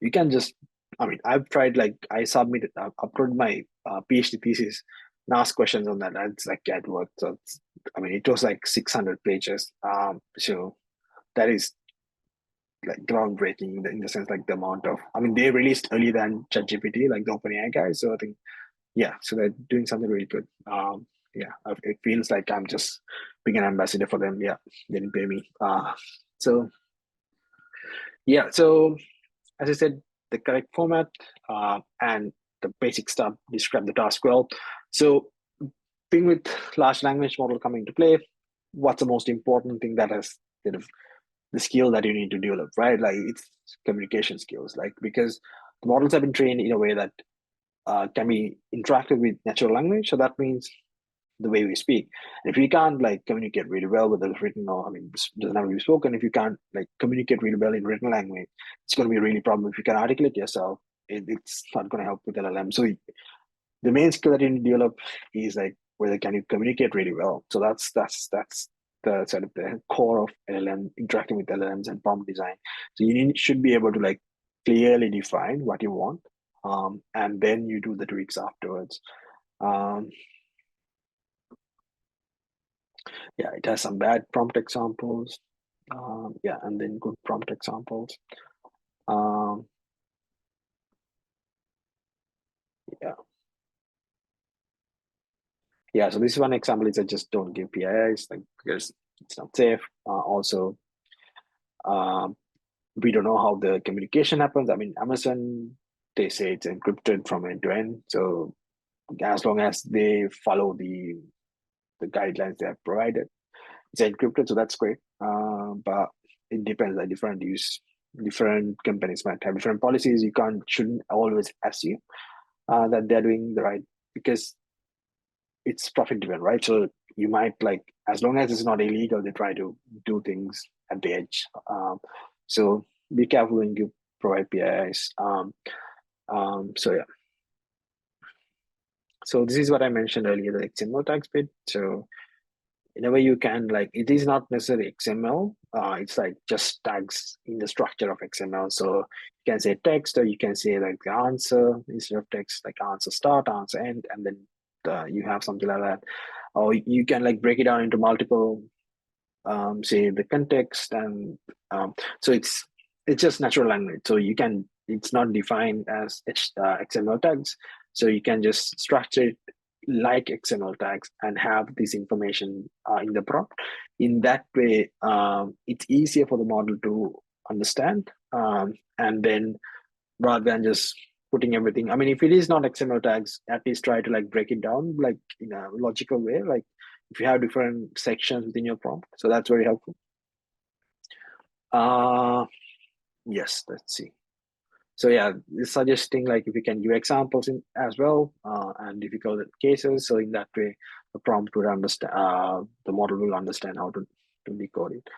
you can just. I mean, I've tried, like I submitted, uploaded my PhD thesis and asked questions on that. And it's like it worked. So I mean, it was like 600 pages. So that is like groundbreaking in the sense like the amount of. I mean, they released earlier than ChatGPT, like the OpenAI guys. So I think so they're doing something really good. It feels like I'm just being an ambassador for them. Yeah, they didn't pay me. So as I said, the correct format and the basic stuff describe the task well. So thing with large language model coming into play, what's the most important thing that has sort of the skill that you need to develop, right? Like it's communication skills, like because the models have been trained in a way that can be interactive with natural language. So that means the way we speak. And if you can't like communicate really well with the written, or I mean, doesn't have to be spoken. If you can't like communicate really well in written language, it's going to be a really problem. If you can articulate yourself, it's not going to help with LLM. So the main skill that you need to develop is like whether can you communicate really well. So that's the sort of the core of LLM, interacting with LLMs and prompt design. So should be able to like clearly define what you want, and then you do the tweaks afterwards. It has some bad prompt examples. And then good prompt examples. Um, so this one example is I just don't give PIIs, like because it's not safe. Also, we don't know how the communication happens. I mean, Amazon, they say it's encrypted from end to end. So as long as they follow the guidelines they have provided, it's encrypted. So that's great. But it depends. Like different companies might have different policies. You shouldn't always assume that they're doing the right, because it's profit driven, right? So you might like, as long as it's not illegal, they try to do things at the edge. So be careful when you provide PIIs. So this is what I mentioned earlier, the XML tags bit. So in a way you can like, it is not necessarily XML. It's like just tags in the structure of XML. So you can say text, or you can say like the answer instead of text, like answer start, answer end, and then you have something like that. Or you can like break it down into multiple, say the context, and so it's just natural language. So it's not defined as XML tags. So you can just structure it like XML tags and have this information in the prompt. In that way, it's easier for the model to understand, and then rather than just putting everything. I mean, if it is not XML tags, at least try to like break it down like in a logical way. Like if you have different sections within your prompt, so that's very helpful. Yes, let's see. So suggesting like if you can give examples in as well, and difficult cases. So in that way, the prompt would understand. The model will understand how to decode it.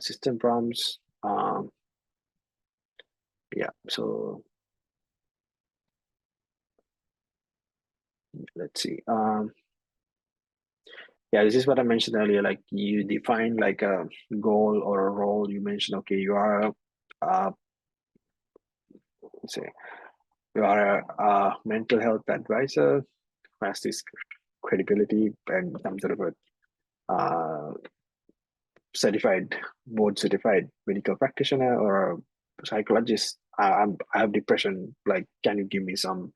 System prompts. So let's see. This is what I mentioned earlier. Like you define like a goal or a role. You mentioned, okay, you are say you are a mental health advisor who has this credibility and some sort of a board certified medical practitioner or a psychologist. I have depression. Like, can you give me some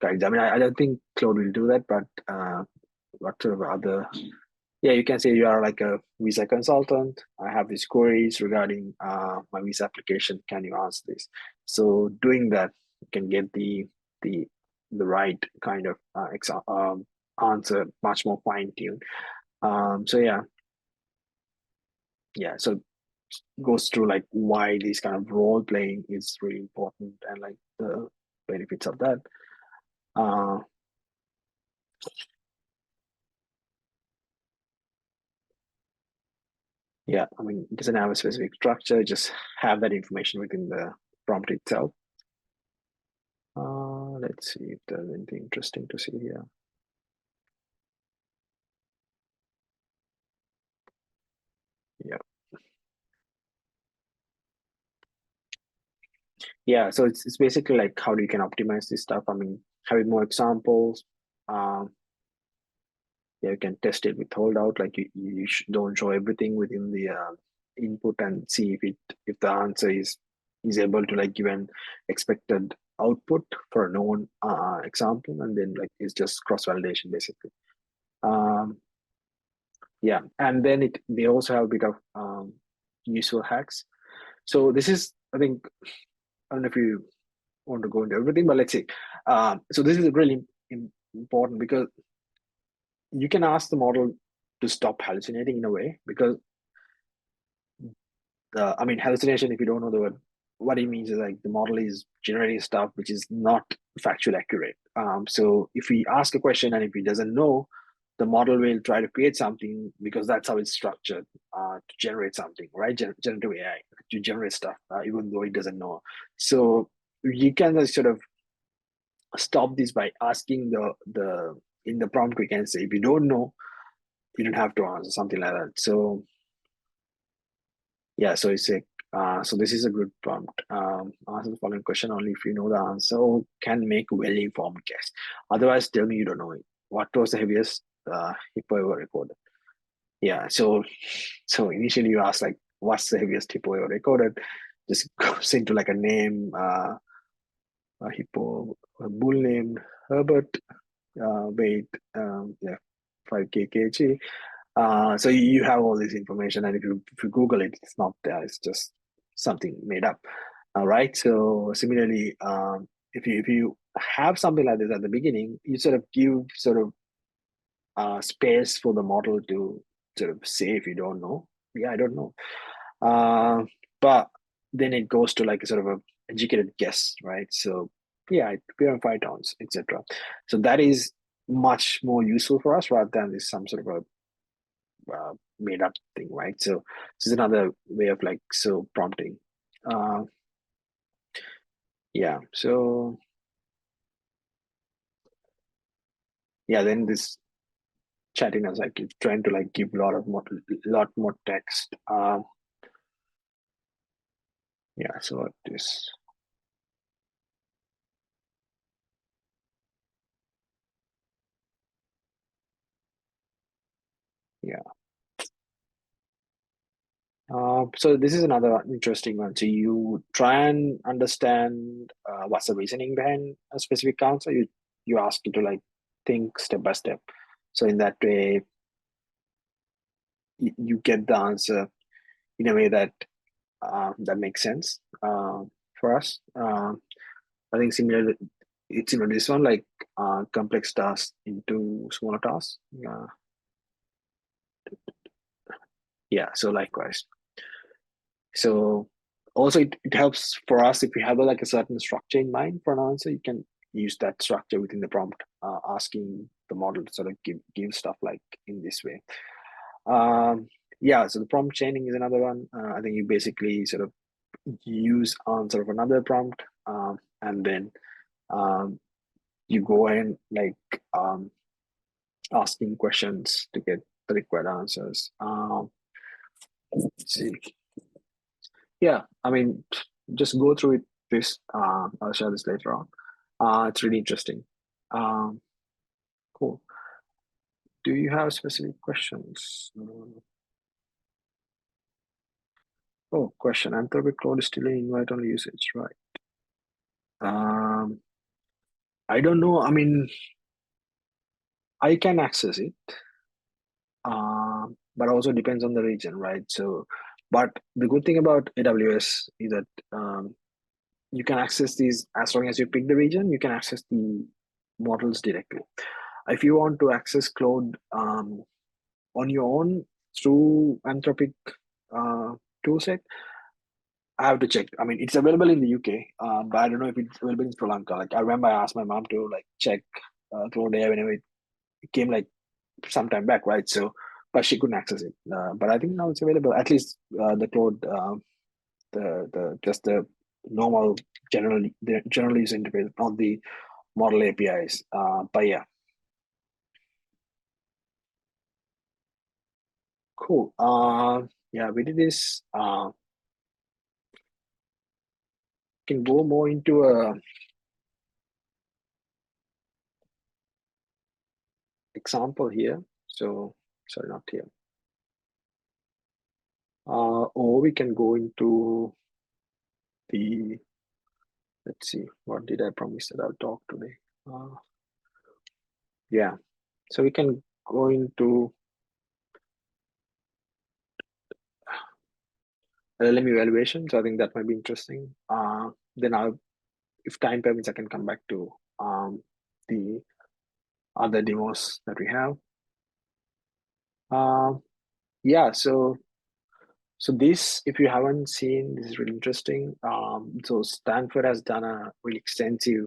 guidance? I mean, I don't think Claude will do that, but what sort of other? Yeah, you can say you are like a visa consultant. I have these queries regarding my visa application. Can you answer this? So doing that, you can get the right kind of answer, much more fine tuned. So yeah. So goes through like why this kind of role playing is really important and like the benefits of that. Yeah, I mean, it doesn't have a specific structure, just have that information within the prompt itself. Let's see if there's anything interesting to see here. Yeah. Yeah, so it's basically like how you can optimize this stuff. I mean, having more examples. Yeah, you can test it with holdout. Like you don't show everything within the input and see if the answer is able to like give an expected output for a known example, and then like it's just cross validation basically. Yeah, and then they also have a bit of useful hacks. So this is, I think, I don't know if you want to go into everything, but let's see. So this is really important because you can ask the model to stop hallucinating in a way, because I mean, hallucination, if you don't know the word, what it means is like the model is generating stuff which is not factually accurate. So if we ask a question and if it doesn't know, the model will try to create something because that's how it's structured to generate something, right? Generative AI to generate stuff, even though it doesn't know. So you can sort of stop this by asking the in the prompt. We can say, if you don't know, you don't have to answer, something like that. So yeah, so it's a so this is a good prompt. Answer the following question only if you know the answer or can make well-informed guess. Otherwise, tell me you don't know it. What was the heaviest hippo ever recorded? Yeah, so initially you ask like, what's the heaviest hippo ever recorded? Just goes into like a name, a hippo, a bull named Herbert, weight, yeah, 5K kg. So you have all this information, and if you Google it, it's not there. It's just something made up. All right. So similarly, if you have something like this at the beginning, you sort of give space for the model to sort of say if you don't know. Yeah, I don't know. But then it goes to like a sort of a educated guess, right? So yeah, we are 5 tons, etc. So that is much more useful for us rather than this some sort of a made up thing, right? So this is another way of like prompting. Yeah, so yeah, then this chatting is like trying to like give a lot more text. Yeah, so this. Yeah. So this is another interesting one. So you try and understand what's the reasoning behind a specific answer. You ask it to like think step by step. So in that way, you get the answer in a way that that makes sense for us. I think similar, it's this one like complex tasks into smaller tasks. Yeah, so likewise. So also it helps for us if we have like a certain structure in mind for an answer. You can use that structure within the prompt, asking the model to sort of give stuff like in this way. Yeah, so the prompt chaining is another one. I think you basically sort of use answer of another prompt, and then you go and like asking questions to get the required answers. Let's see. Yeah, I mean, just go through it this. I'll share this later on. It's really interesting. Cool. Do you have specific questions? Oh, question. Anthropic Cloud is still in invite-only usage, right? I don't know. I mean, I can access it, but also depends on the region, right? So, but the good thing about AWS is that you can access these as long as you pick the region. You can access the models directly. If you want to access cloud on your own through Anthropic toolset, I have to check. I mean, it's available in the UK, but I don't know if it's available in Sri Lanka. Like, I remember I asked my mom to like check Cloud AI whenever it came like some time back, right? So, but she couldn't access it. But I think now it's available. At least the Cloud, the just the normal general user interface, not the model APIs. But yeah, cool. Yeah, we did this. Can go more into a example here. So sorry, not here. Or we can go into the, let's see, what did I promise that I'll talk today? Yeah, so we can go into LLM evaluation. So I think that might be interesting. Then if time permits, I can come back to the other demos that we have. Yeah, so this, if you haven't seen, this is really interesting. So Stanford has done a really extensive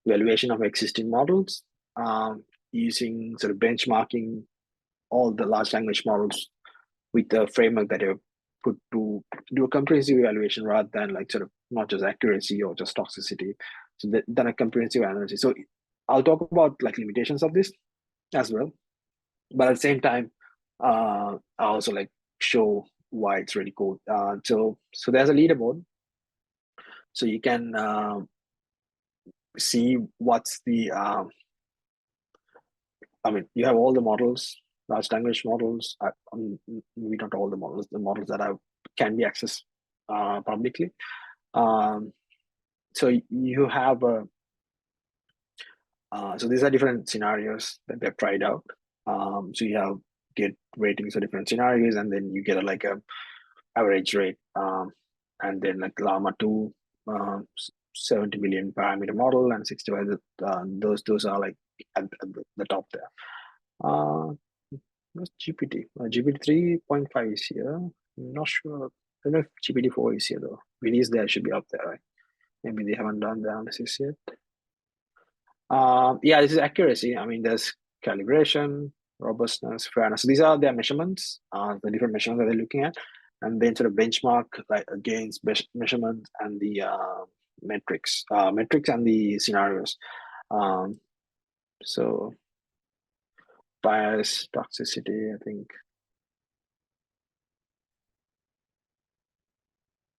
evaluation of existing models using sort of benchmarking all the large language models with the framework that you put to do a comprehensive evaluation rather than like sort of not just accuracy or just toxicity. So then a comprehensive analysis. So I'll talk about like limitations of this as well, but at the same time, I also like show why it's really cool. So there's a leaderboard, so you can see what's the. I mean, you have all the models, large language models. We not all the models that can be accessed publicly. So you have so these are different scenarios that they've tried out. So you get ratings for different scenarios, and then you get like a average rate, and then like Llama 2, 70 million parameter model, and 65. Those are like at the top there. What's GPT? GPT 3.5 is here. I'm not sure. I don't know if GPT 4 is here though. If it is there, it should be up there, right? Maybe they haven't done the analysis yet. Yeah, this is accuracy. I mean, there's calibration, robustness, fairness. So these are their measurements, the different measurements that they're looking at, and then sort of benchmark like against measurements and the metrics and the scenarios. So bias, toxicity, I think.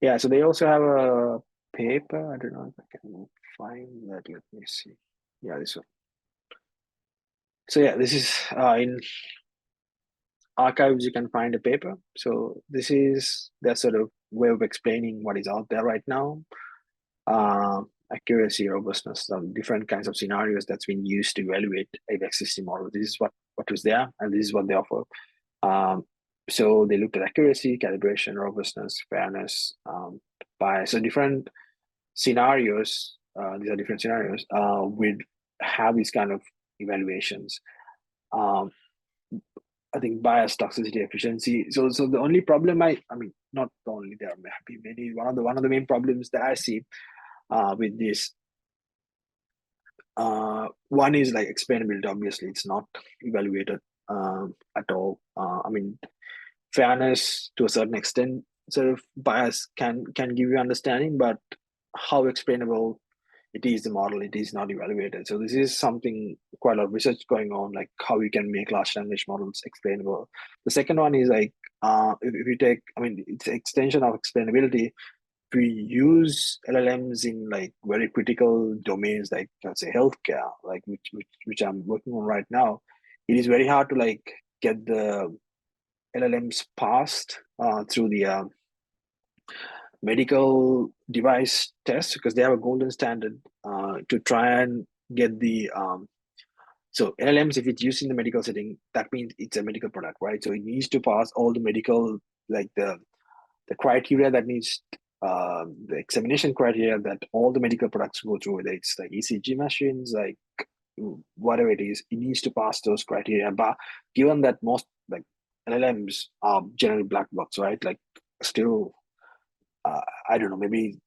Yeah, so they also have a paper. I don't know if I can find that. Let me see. Yeah, this one. So yeah, this is in archives. You can find a paper. So this is their sort of way of explaining what is out there right now. Accuracy, robustness, some different kinds of scenarios that's been used to evaluate an existing model. This is what was there, and this is what they offer. So they looked at accuracy, calibration, robustness, fairness, bias. So different scenarios, these are different scenarios, would have these kind of evaluations. I think bias, toxicity, efficiency. So the only problem I mean, not the only, there may be many. One of the main problems that I see with this, one is like explainability. Obviously, it's not evaluated at all. I mean, fairness to a certain extent, sort of bias can give you understanding, but how explainable it is the model, it is not evaluated. So this is something, quite a lot of research going on, like how we can make large language models explainable. The second one is like if you take, I mean, it's extension of explainability. we use LLMs in like very critical domains, like let's say healthcare, like which I'm working on right now, it is very hard to like get the LLMs passed through the medical device test, because they have a golden standard to try and get the so LLMs, if it's used in the medical setting, that means it's a medical product, right? So it needs to pass all the medical, like the criteria that needs the examination criteria that all the medical products go through, whether it's like ECG machines, like whatever it is, it needs to pass those criteria. But given that most like LLMs are generally black box, right? Like still, I don't know, maybe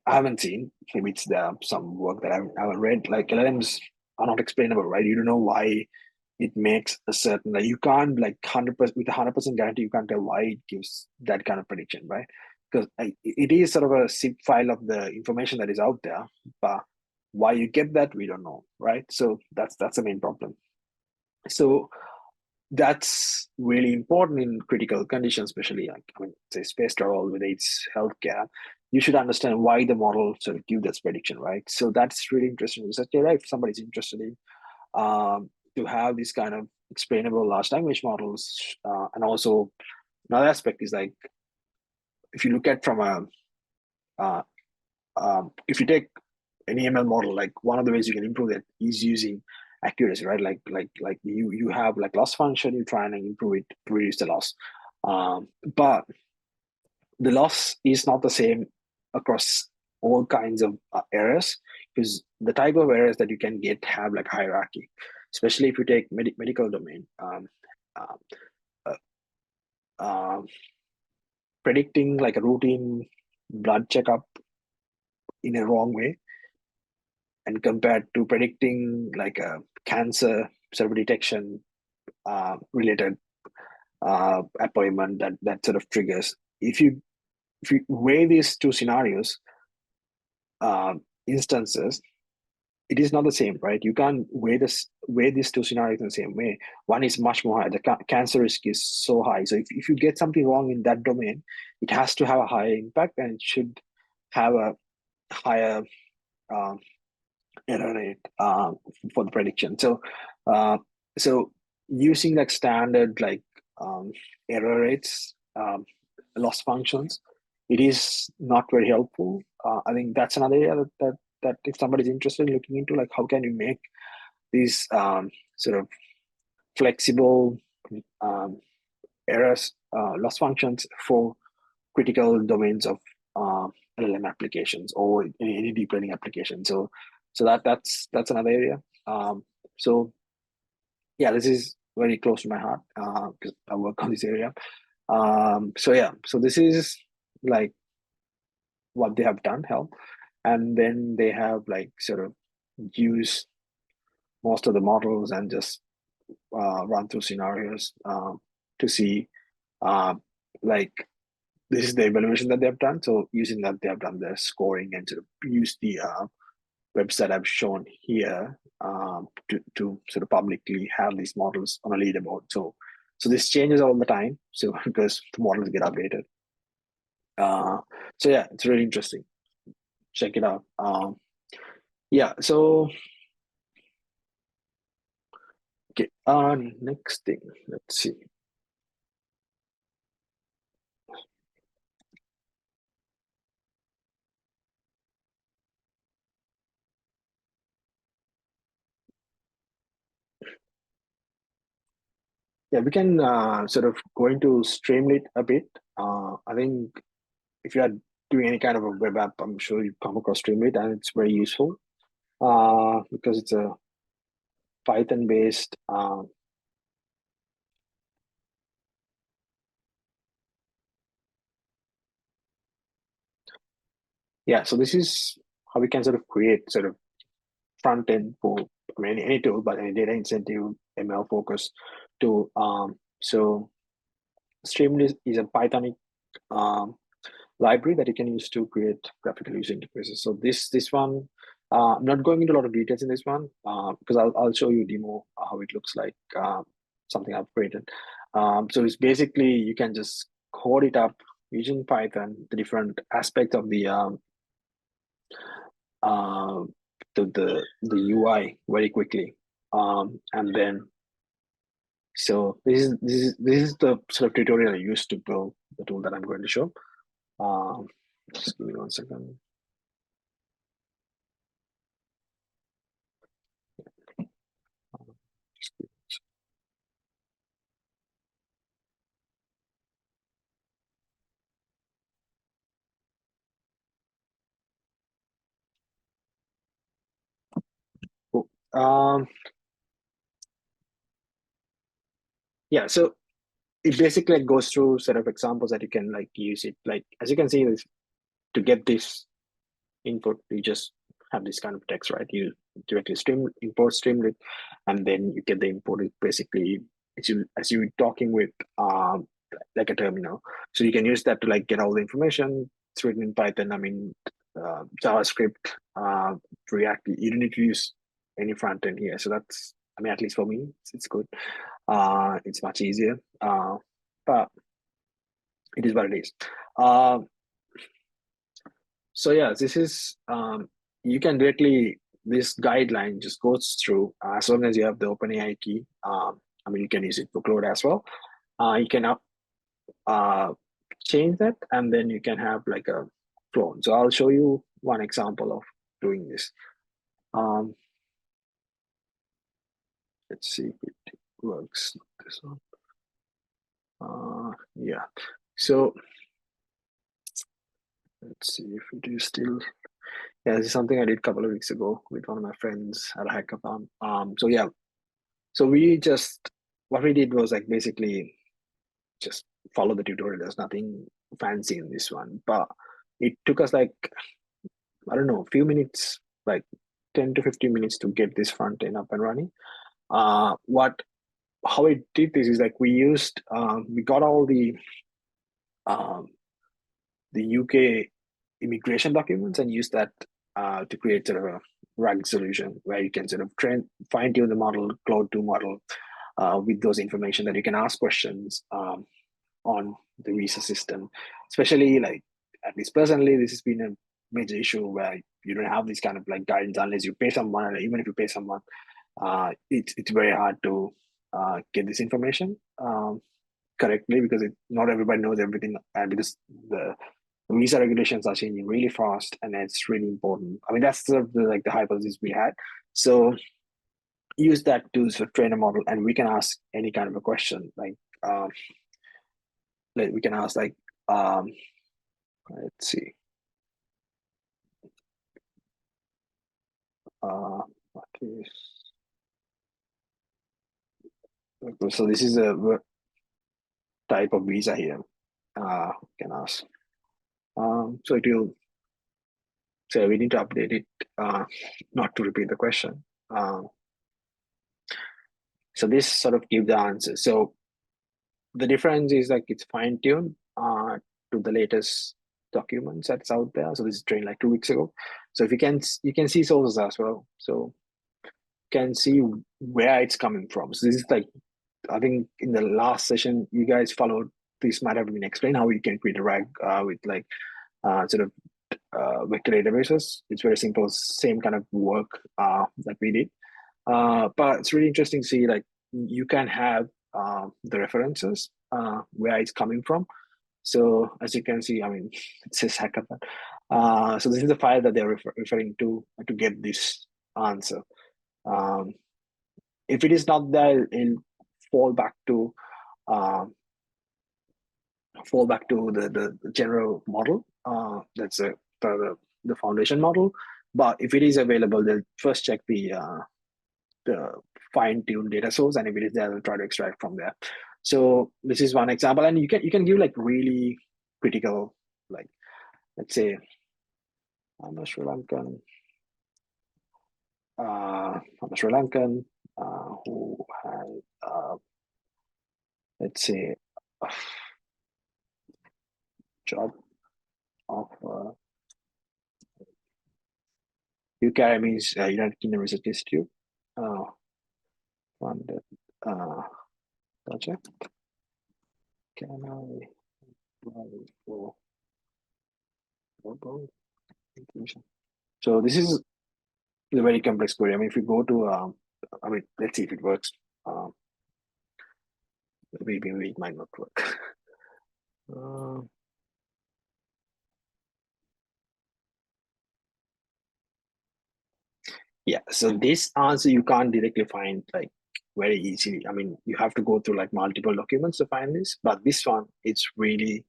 I haven't seen, maybe it's there some work that I haven't read. Like LLMs are not explainable, right? You don't know why it makes a certain, like you can't like 100% with 100% guarantee, you can't tell why it gives that kind of prediction, right? Because it is sort of a zip file of the information that is out there, but why you get that, we don't know, right? So that's the main problem. So that's really important in critical conditions, especially like, I mean, say space travel, whether it's healthcare. You should understand why the model sort of give that prediction, right? So that's really interesting research area if somebody's interested in to have this kind of explainable large language models. And also another aspect is like, if you look at from a, if you take any ML model, like one of the ways you can improve it is using accuracy, right? Like you have like loss function, you try and improve it to reduce the loss. But the loss is not the same across all kinds of errors, because the type of errors that you can get have like hierarchy, especially if you take medical domain. Uh, predicting like a routine blood checkup in a wrong way, and compared to predicting like a cancer sort of detection related appointment that sort of triggers. If you weigh these two scenarios, instances, it is not the same, right? You can't weigh these two scenarios in the same way. One is much more high. The cancer risk is so high. So if you get something wrong in that domain, it has to have a higher impact, and it should have a higher error rate for the prediction. So using like standard like error rates, loss functions, it is not very helpful. I think that's another area that if somebody's interested in looking into, like how can you make these sort of flexible errors, loss functions for critical domains of LLM applications or any deep learning application. So that's another area. So yeah, this is very close to my heart because I work on this area. So this is like what they have done, HELM, and then they have like sort of used most of the models and just run through scenarios to see like this is the evaluation that they've done. So using that, they have done the scoring and to use the website I've shown here to sort of publicly have these models on a leaderboard. So this changes all the time. So because the models get updated. So yeah, it's really interesting. Check it out. Yeah. So okay. Next thing. Let's see. Yeah, we can sort of go into Streamlit a bit. I think if you are doing any kind of a web app, I'm sure you come across Streamlit, and it's very useful because it's a Python-based. Yeah, so this is how we can sort of create sort of front end for, I mean, any tool, but any data incentive ML focus tool. So Streamlit is a Pythonic library that you can use to create graphical user interfaces. So this one, I'm not going into a lot of details in this one because I'll show you a demo how it looks like, something I've created. So it's basically you can just code it up using Python, the different aspects of the UI very quickly. And then, so this is the sort of tutorial I used to build the tool that I'm going to show. Just give me 1 second. Cool. Yeah, so it basically goes through set of examples that you can like use it. Like as you can see, this to get this input, you just have this kind of text, right? You directly import Streamlit, and then you get the input. It basically as you talking with like a terminal. So you can use that to like get all the information. It's written in Python. I mean, JavaScript, React. You don't need to use any front end here. So that's, I mean, at least for me, it's good. It's much easier. But it is what it is. So yeah, this is you can directly, this guideline just goes through as long as you have the OpenAI key. I mean, you can use it for Claude as well. You can change that, and then you can have like a clone. So I'll show you one example of doing this. Let's see if it works. This one. Yeah. So let's see if it is still. Yeah, this is something I did a couple of weeks ago with one of my friends at a hackathon. So yeah, so what we did was like basically just follow the tutorial. There's nothing fancy in this one, but it took us like, I don't know, a few minutes, like 10 to 15 minutes to get this front end up and running. How we did this is like we got all the UK immigration documents and used that to create sort of a RAG solution where you can sort of fine tune the model, Cloud 2 model with those information that you can ask questions on the visa system. Especially like, at least personally, this has been a major issue where you don't have this kind of like guidance unless you pay someone, and even if you pay someone, it's very hard to get this information correctly because not everybody knows everything, and because the visa regulations are changing really fast, and it's really important. I mean, that's sort of the hypothesis we had. So use that to sort of train a model, and we can ask any kind of a question. Like we can ask like, let's see. What is? So this is a type of visa here. We can ask. So it will say we need to update it, not to repeat the question. So this sort of gives the answer. So the difference is like it's fine-tuned to the latest documents that's out there. So this is trained like 2 weeks ago. So if you can see sources as well. So you can see where it's coming from. So this is like, I think in the last session, you guys followed, this might have been explained how you can create a RAG with like sort of vector databases. It's very simple, same kind of work that we did. But it's really interesting to see like you can have the references where it's coming from. So as you can see, I mean, it says hackathon. So this is the file that they're referring to get this answer. If it is not there, it'll fall back to the general model. That's the foundation model. But if it is available, they'll first check the fine-tuned data source, and if it is there, they'll try to extract from there. So this is one example, and you can give like really critical, like let's say I'm a Sri Lankan, who has let's say a job of UK means United Kingdom Research Institute funded project. Can I So this is a very complex query. I mean, if you go to, I mean, let's see if it works. Maybe it might not work. Yeah, so this answer you can't directly find like very easily. I mean, you have to go through like multiple documents to find this, but this one, it's really,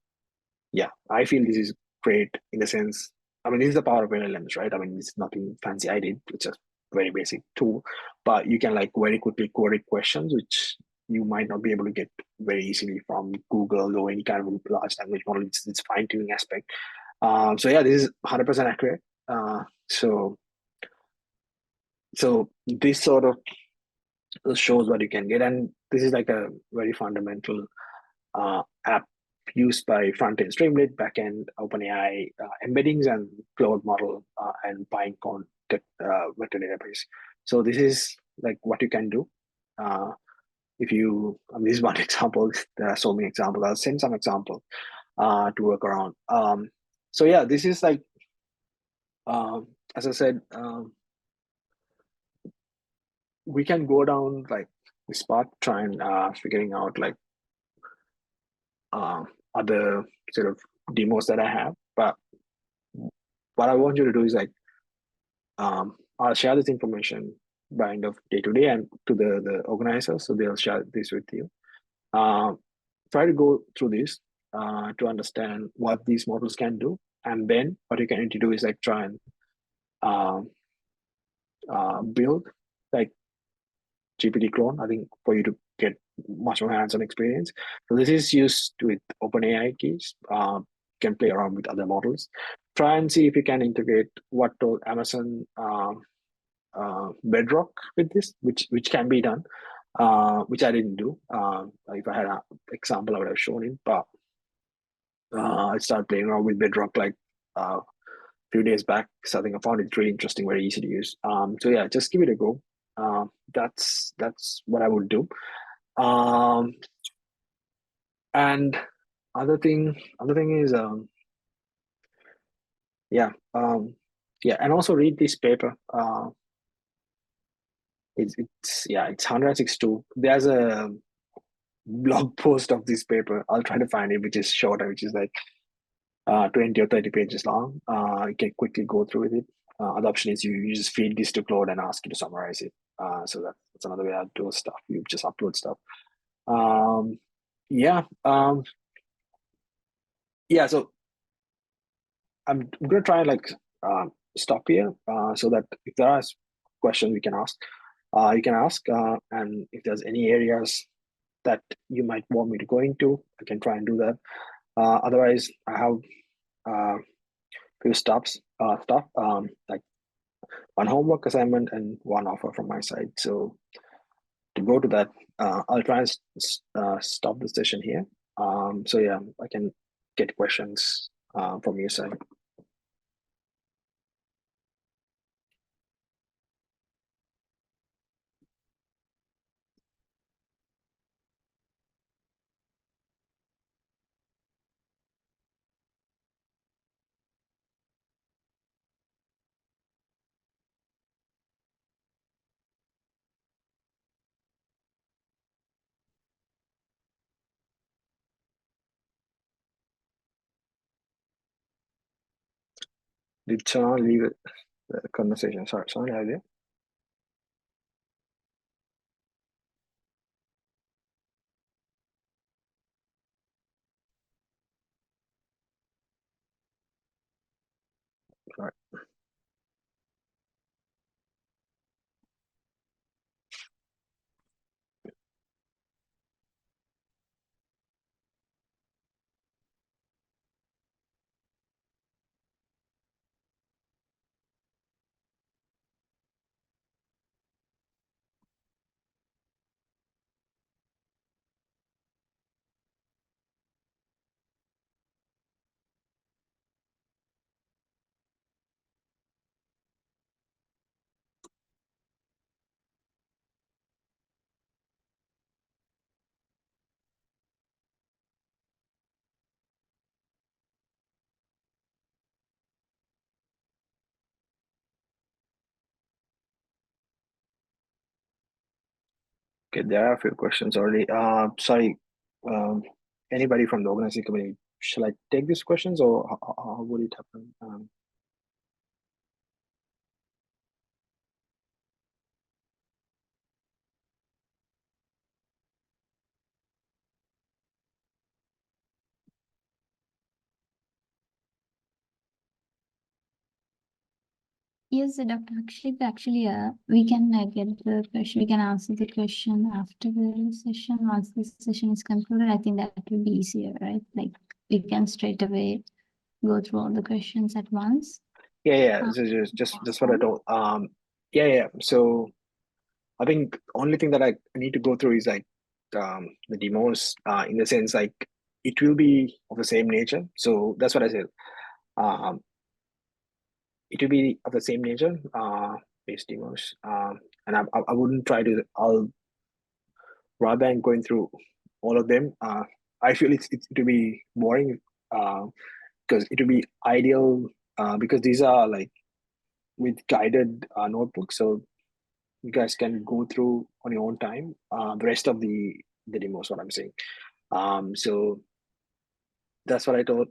yeah, I feel this is great in the sense, I mean, this is the power of LLMs, right? I mean, it's nothing fancy I did, it's just very basic tool, but you can like very quickly query questions, which you might not be able to get very easily from Google or any kind of large language model. It's fine tuning aspect. So yeah, this is 100% accurate. So this sort of shows what you can get, and this is like a very fundamental app used by front-end Streamlit, back-end OpenAI embeddings, and cloud model and Pinecone vector database. So this is like what you can do. If you, this is one example. There are so many examples. I'll send some examples to work around. So yeah, this is like, as I said, we can go down like this path, try and figuring out like other sort of demos that I have. But what I want you to do is like, I'll share this information by end of day today and to the organizers, so they'll share this with you. Try to go through this to understand what these models can do, and then what you can need to do is like try and build like GPT clone, I think, for you to get much more hands-on experience. So this is used with OpenAI keys. Can play around with other models. Try and see if you can integrate what told Amazon Bedrock with this, which can be done, which I didn't do. If I had an example, I would have shown it, but I started playing around with Bedrock like a few days back. So I think I found it really interesting, very easy to use. So yeah, just give it a go. That's what I would do. And other thing is yeah, and also read this paper. It's 162. There's a blog post of this paper. I'll try to find it, which is shorter, which is like 20 or 30 pages long. You can quickly go through with it. Other option is you just feed this to Claude and ask it to summarize it. So that's another way I do stuff. You just upload stuff. Um, yeah. Yeah. So I'm gonna try and like stop here so that if there are questions we can ask, you can ask, and if there's any areas that you might want me to go into, I can try and do that. Otherwise, I have few stuff like one homework assignment and one offer from my side. So to go to that, I'll try and stop the session here. So yeah, I can get questions from your side. Did someone leave the conversation? Sorry, someone have you? Sorry. Okay, there are a few questions already. Sorry, anybody from the organizing committee, shall I take these questions or how would it happen? Yes, Dr. Akshit, actually, we can get the question, we can answer the question after the session. Once this session is concluded, I think that will be easier, right? Like we can straight away go through all the questions at once. Yeah. So just what I told. Yeah. So I think only thing that I need to go through is like the demos, in the sense like it will be of the same nature. So that's what I said. Um, it will be of the same nature, based demos. And I wouldn't try to. I'll rather than going through all of them. I feel it will be boring, because it will be ideal, because these are like with guided notebooks, so you guys can go through on your own time the rest of the demos. What I'm saying. So that's what I thought.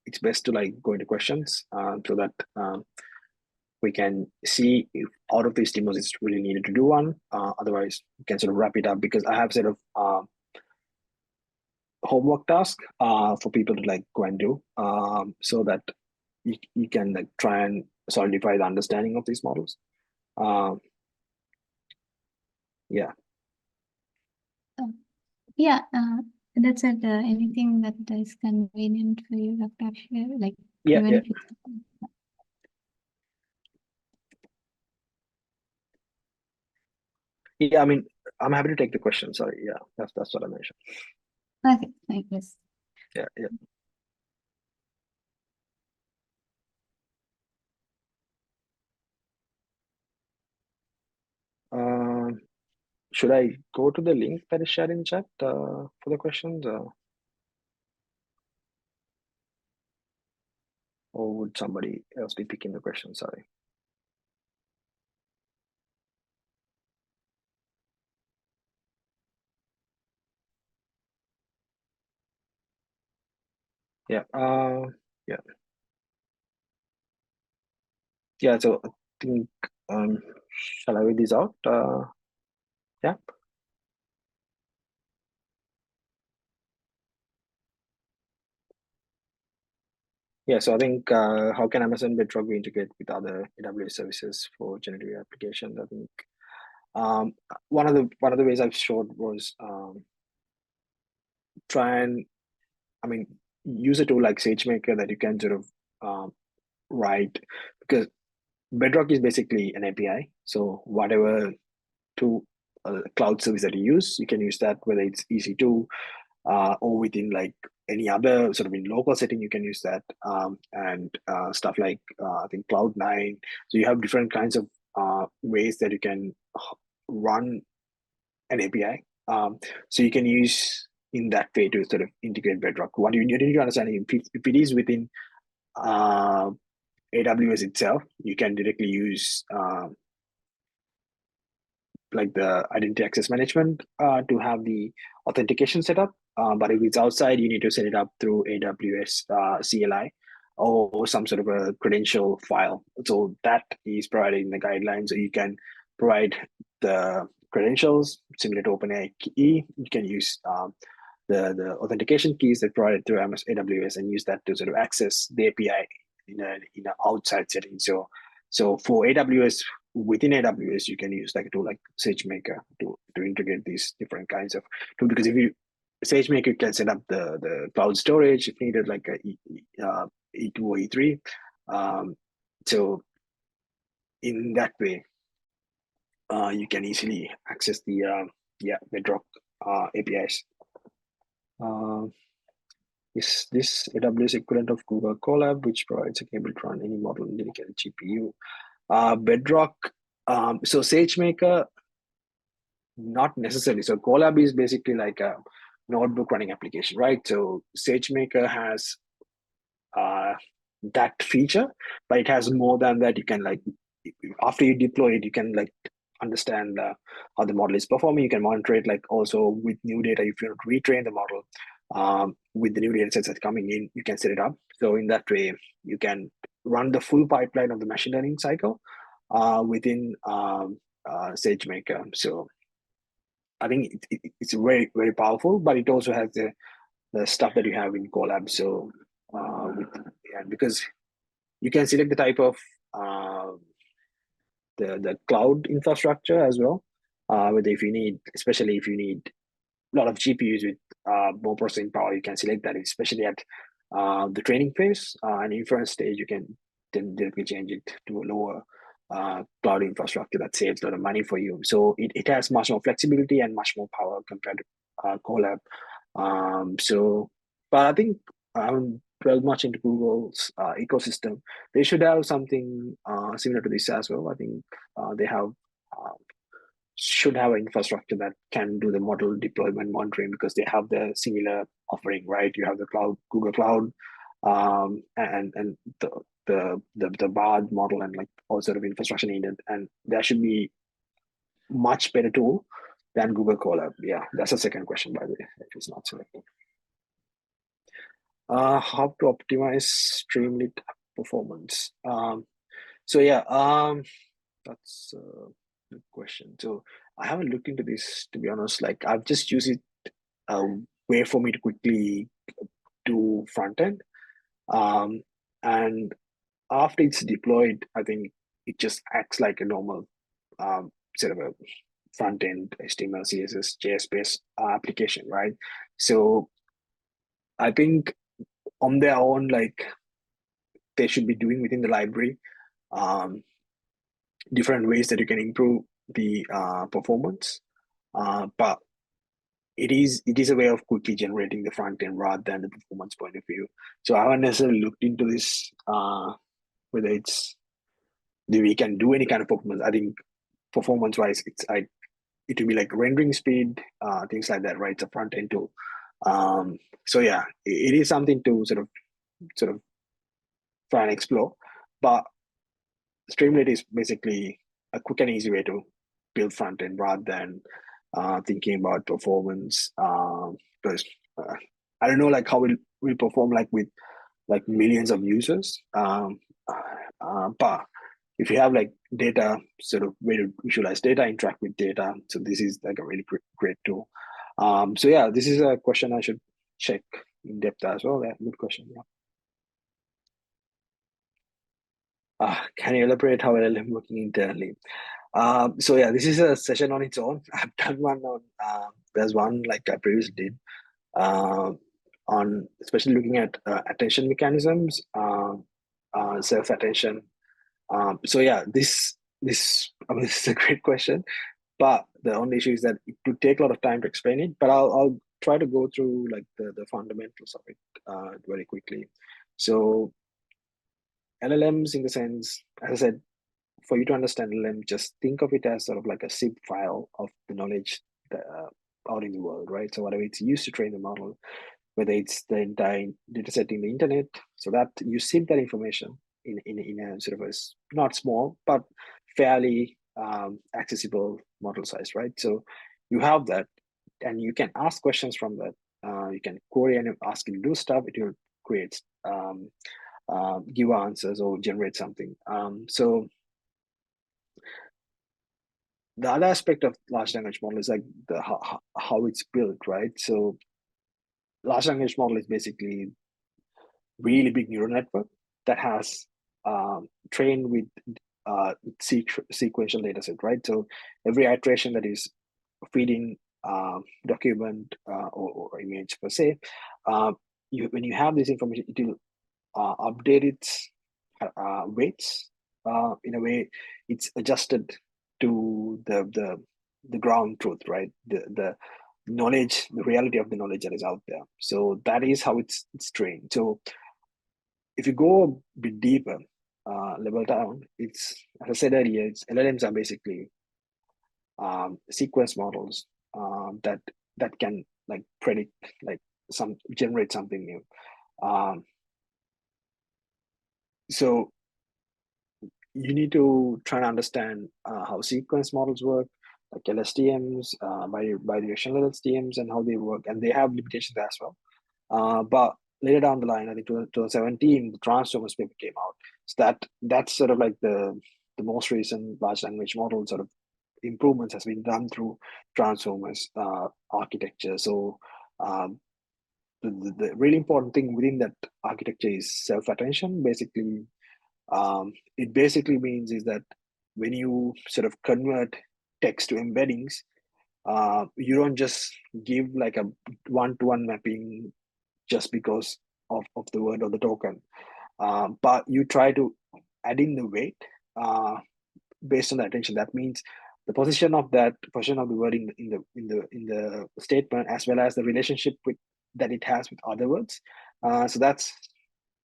It's best to like go into questions, so that we can see if out of these demos it's really needed to do one. Otherwise, we can sort of wrap it up, because I have sort of homework task for people to like go and do, so that you can like try and solidify the understanding of these models. Yeah. Yeah, that's it. Anything that is convenient for you, Dr. Akshit? Like, Yeah. even Yeah. if it's Yeah. I mean, I'm happy to take the question. Sorry. Yeah. That's what I mentioned. okay, thank you. Yeah. Yeah. Should I go to the link that is shared in chat for the questions, or would somebody else be picking the question? Sorry. Yeah. Yeah. Yeah. So I think, shall I read these out? Yeah. Yeah, so I think, how can Amazon Bedrock be integrate with other AWS services for generative applications? I think one of the ways I've showed was, try and, I mean, use a tool like SageMaker that you can sort of write, because Bedrock is basically an API. So whatever to cloud service that you use, you can use that, whether it's EC2 or within like any other sort of in local setting, you can use that, and stuff like I think Cloud9. So you have different kinds of ways that you can run an API. So you can use in that way to sort of integrate Bedrock. What you need to understand, if it is within AWS itself, you can directly use like the identity access management to have the authentication set up. But if it's outside, you need to set it up through AWS CLI or some sort of a credential file. So that is provided in the guidelines. So you can provide the credentials similar to OpenAI. You can use the authentication keys that provided through AWS and use that to sort of access the API in an outside setting. So for AWS, within AWS, you can use like a tool like SageMaker to integrate these different kinds of tools. Because if you SageMaker can set up the cloud storage if needed, like a E2 or E3. So in that way, you can easily access the Bedrock APIs. Is this AWS equivalent of Google Colab, which provides a cable to run any model in dedicated GPU? Bedrock, so SageMaker, not necessarily. So Colab is basically like a notebook running application, right? So SageMaker has that feature, but it has more than that. You can like, after you deploy it, you can like understand how the model is performing. You can monitor it like also with new data. If you want to retrain the model with the new data sets that's coming in, you can set it up. So in that way, you can run the full pipeline of the machine learning cycle within SageMaker. So I think it's very, very powerful, but it also has the stuff that you have in Colab. So because you can select the type of the cloud infrastructure as well. Whether if you need, especially if you need a lot of GPUs with more processing power, you can select that, especially at the training phase and inference stage. You can then directly change it to a lower cloud infrastructure that saves a lot of money for you. So it has much more flexibility and much more power compared to Colab. But I think I haven't dwelled much into Google's ecosystem. They should have something similar to this as well. I think they should have an infrastructure that can do the model deployment monitoring, because they have the similar offering, right? You have the cloud, Google Cloud, and the BARD model, and like all sort of infrastructure needed, and there should be much better tool than Google Colab. Yeah, that's a second question, by the way, if it's not selected. How to optimize Streamlit performance? So yeah, that's a good question. So I haven't looked into this, to be honest. Like I've just used it a way for me to quickly do front end. And after it's deployed, I think it just acts like a normal sort of a front end HTML, CSS, JS based application, right? So I think on their own, like they should be doing within the library different ways that you can improve the performance. But it is a way of quickly generating the front end rather than the performance point of view. So I haven't necessarily looked into this, whether it's we can do any kind of performance. I think performance wise, it's like it will be like rendering speed, things like that, right? It's a front end tool. So yeah, it is something to sort of try and explore. But Streamlit is basically a quick and easy way to build front end rather than thinking about performance. Because I don't know like how it will perform like with like millions of users. But if you have like data, sort of way to visualize data, interact with data, so this is like a really great tool. So yeah, this is a question I should check in depth as well. Yeah, good question. Yeah. Can you elaborate how LLM working internally? So yeah, this is a session on its own. I've done one on, there's one like I previously did on especially looking at attention mechanisms, self-attention. So yeah, this I mean, this is a great question, but the only issue is that it would take a lot of time to explain it. But I'll try to go through like the fundamentals of it very quickly. So LLMs, in the sense, as I said, for you to understand LLM, just think of it as sort of like a zip file of the knowledge that, out in the world, right? So whatever it's used to train the model, whether it's the entire data set in the internet, so that you zip that information in a sort of a not small but fairly accessible model size, right? So you have that, and you can ask questions from that. You can query and ask it to do stuff. It will create give answers or generate something. So the other aspect of large language model is like how it's built, right? So large language model is basically really big neural network that has trained with sequential data set, right? So every iteration that is feeding document or image per se, when you have this information, it will update its weights in a way it's adjusted to the ground truth, right? The knowledge, the reality of the knowledge that is out there. So that is how it's trained. So if you go a bit deeper, level down, it's, as I said earlier, it's LLMs are basically sequence models that can like predict, like generate something new. So you need to try and understand how sequence models work, like LSTMs, bidirectional LSTMs, and how they work, and they have limitations as well. But later down the line, I think 2017, the Transformers paper came out. So that's sort of like the most recent large language model sort of improvements has been done through Transformers architecture. So the really important thing within that architecture is self-attention. Basically, it basically means is that when you sort of convert text to embeddings, you don't just give like a one-to-one mapping just because of the word or the token, but you try to add in the weight based on the attention. That means the position of the word in the statement, as well as the relationship that it has with other words. So that's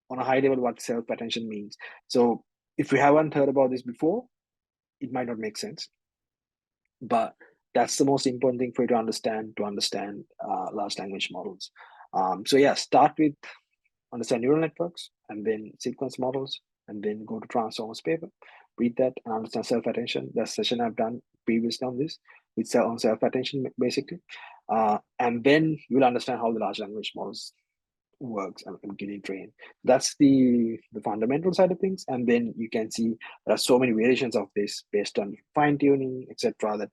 on a high level what self-attention means. So if you haven't heard about this before, it might not make sense, but that's the most important thing for you to understand large language models. So yeah, start with understand neural networks, and then sequence models, and then go to Transformers paper, read that, and understand self-attention. That's session I've done previously on this, with on self-attention basically. And then you'll understand how the large language models works and getting trained. That's the fundamental side of things. And then you can see there are so many variations of this based on fine-tuning, etc., that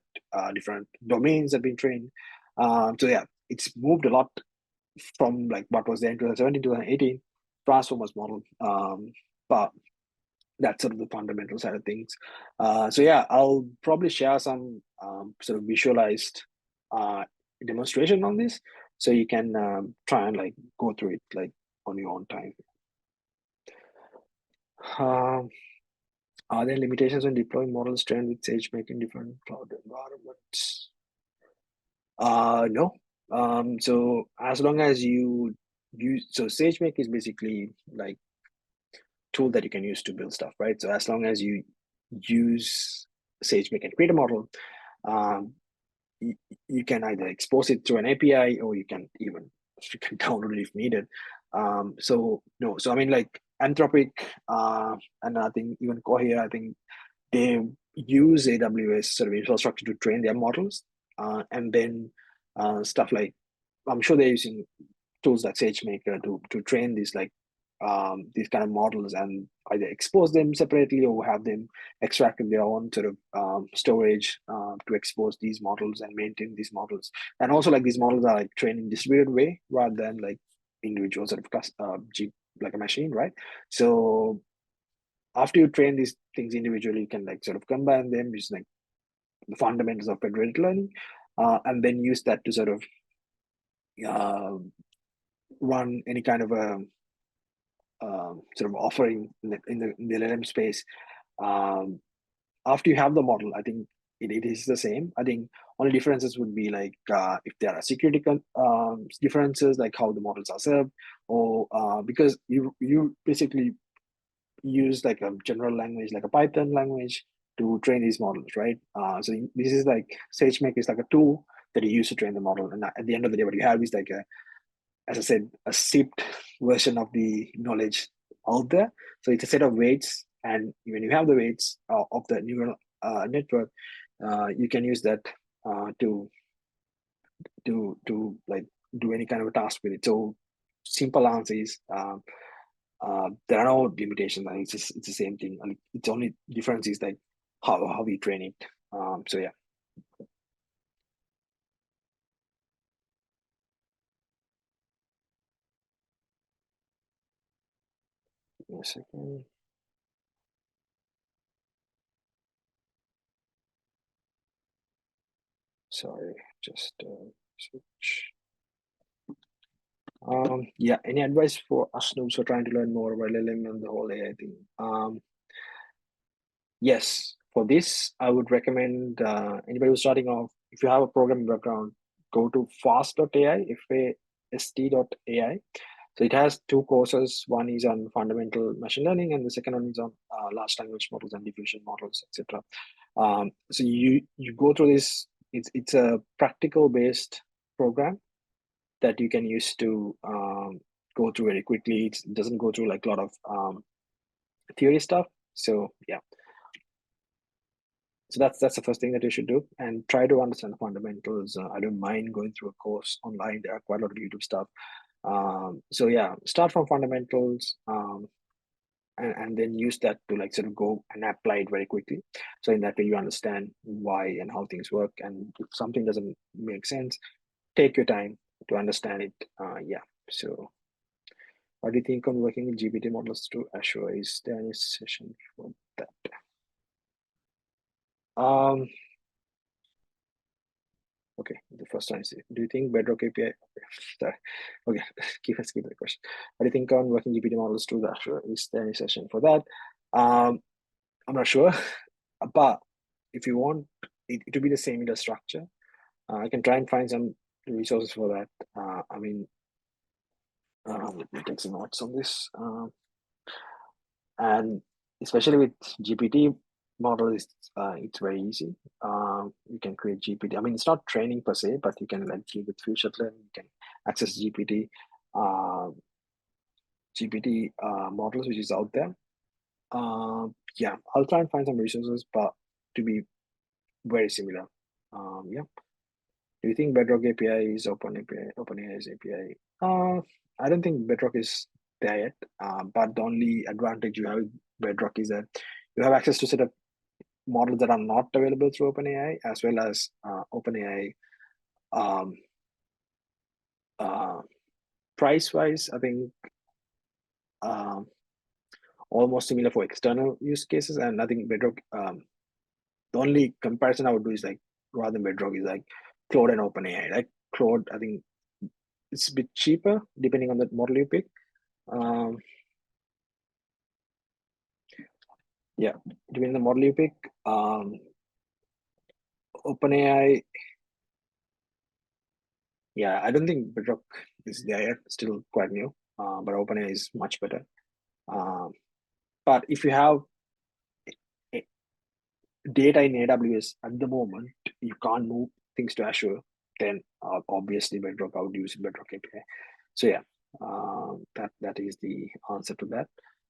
different domains have been trained. So yeah, it's moved a lot from like what was there in 2017, 2018, Transformers model. But that's sort of the fundamental side of things. So yeah, I'll probably share some sort of visualized demonstration on this, so you can try and like go through it like on your own time. Are there limitations when deploying models trained with SageMaker in different cloud environments? No. So as long as you use, so SageMaker is basically like tool that you can use to build stuff, right? So as long as you use SageMaker and create a model, you can either expose it through an API, or you can download it if needed. So no, so I mean like Anthropic, and I think even Cohere, I think they use AWS sort of infrastructure to train their models, and then stuff like, I'm sure they're using tools like SageMaker to train these kind of models, and either expose them separately or have them extracted their own sort of storage to expose these models and maintain these models. And also like these models are like trained in distributed way rather than like individual sort of like a machine, right? So after you train these things individually, you can like sort of combine them, use like the fundamentals of federated learning, and then use that to sort of run any kind of a sort of offering in the LLM space. After you have the model, I think it is the same. I think only differences would be like if there are security differences, like how the models are served, or because you basically use like a general language, like a Python language, to train these models, right? So this is like SageMaker is like a tool that you use to train the model, and at the end of the day, what you have is like as I said, a sipped version of the knowledge out there. So it's a set of weights, and when you have the weights of the neural network, you can use that to like do any kind of a task with it. So simple answer is there are no limitations. It's the same thing. It's only difference is like how we train it. So yeah. Give me a second. Sorry, just switch. Yeah, any advice for us noobs who are trying to learn more about LLM and the whole AI thing? Yes, for this, I would recommend anybody who's starting off, if you have a programming background, go to fast.ai, fast.ai. So it has two courses. One is on fundamental machine learning, and the second one is on large language models and diffusion models, etc. So you go through this. It's a practical based program that you can use to go through very quickly. It doesn't go through like a lot of theory stuff. So yeah, So that's the first thing that you should do, and try to understand the fundamentals. I don't mind going through a course online. There are quite a lot of YouTube stuff. So yeah, start from fundamentals, and then use that to like sort of go and apply it very quickly. So in that way, you understand why and how things work. And if something doesn't make sense, take your time to understand it. Yeah. So what do you think on working with GPT models through Azure? Is there any session for that? Okay, the first one is, do you think Bedrock API? Sorry. Okay, let's keep the question. What do you think on working GPT models through Azure? Is there any session for that? I'm not sure, but if you want it to be the same in the structure, I can try and find some resources for that. I mean, let me take some notes on this. And especially with GPT model, it's very easy. You can create GPT. I mean, it's not training per se, but you can like with future learning, you can access GPT models which is out there. Yeah, I'll try and find some resources, but to be very similar. Yeah. Do you think Bedrock API is OpenAI's API? I don't think Bedrock is there yet. But the only advantage you have with Bedrock is that you have access to set up models that are not available through OpenAI, as well as OpenAI. Price-wise, I think almost similar for external use cases, and I think Bedrock. The only comparison I would do is like rather than Bedrock is like Claude and OpenAI. Like Claude, I think it's a bit cheaper depending on the model you pick. Yeah, depending on the model you pick. OpenAI. Yeah, I don't think Bedrock is there yet. Still quite new. But OpenAI is much better. But if you have data in AWS at the moment, you can't move things to Azure, then obviously Bedrock, I would use Bedrock API. So yeah, that is the answer to that.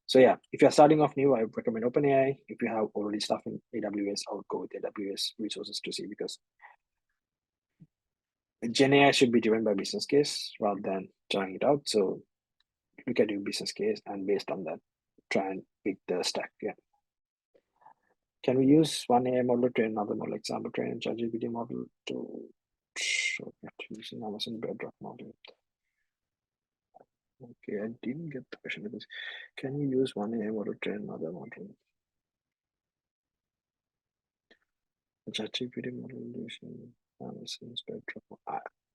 So yeah, if you're starting off new, I recommend OpenAI. If you have already stuff in AWS, I would go with AWS resources to see, because GenAI should be driven by business case rather than trying it out. So look at your business case, and based on that, try and pick the stack. Yeah. Can we use one AI model to train another model? Example, train a ChatGPT model to using Amazon Bedrock model. Okay, I didn't get the question. Because can you use one AI model to train another model? A ChatGPT model using Amazon's Bedrock.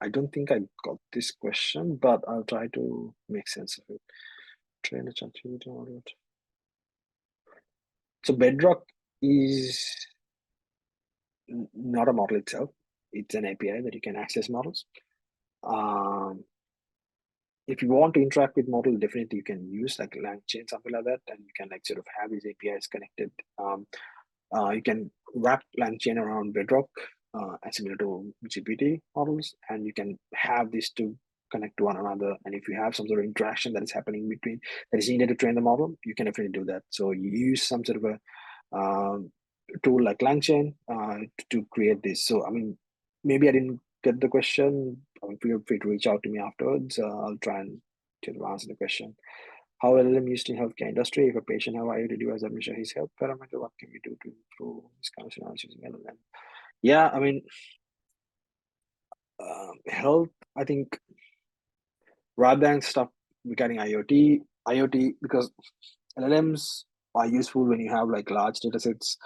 I don't think I got this question, but I'll try to make sense of it. Train a ChatGPT model. So Bedrock is not a model itself. It's an API that you can access models. If you want to interact with model, definitely you can use like LangChain, something like that, and you can like sort of have these APIs connected. You can wrap LangChain around Bedrock, similar to GPT models, and you can have these two connect to one another. And if you have some sort of interaction that is happening between that is needed to train the model, you can definitely do that. So you use some sort of a tool like LangChain to create this. So I mean, maybe I didn't get the question. Feel free to reach out to me afterwards. I'll try and answer the question. How LLM used in healthcare industry? If a patient have IoT device that measure his health parameter, what can we do to improve this kind of scenarios using LLM? Yeah, I mean, health. I think rather than stuff regarding IoT, because LLMs are useful when you have like large data sets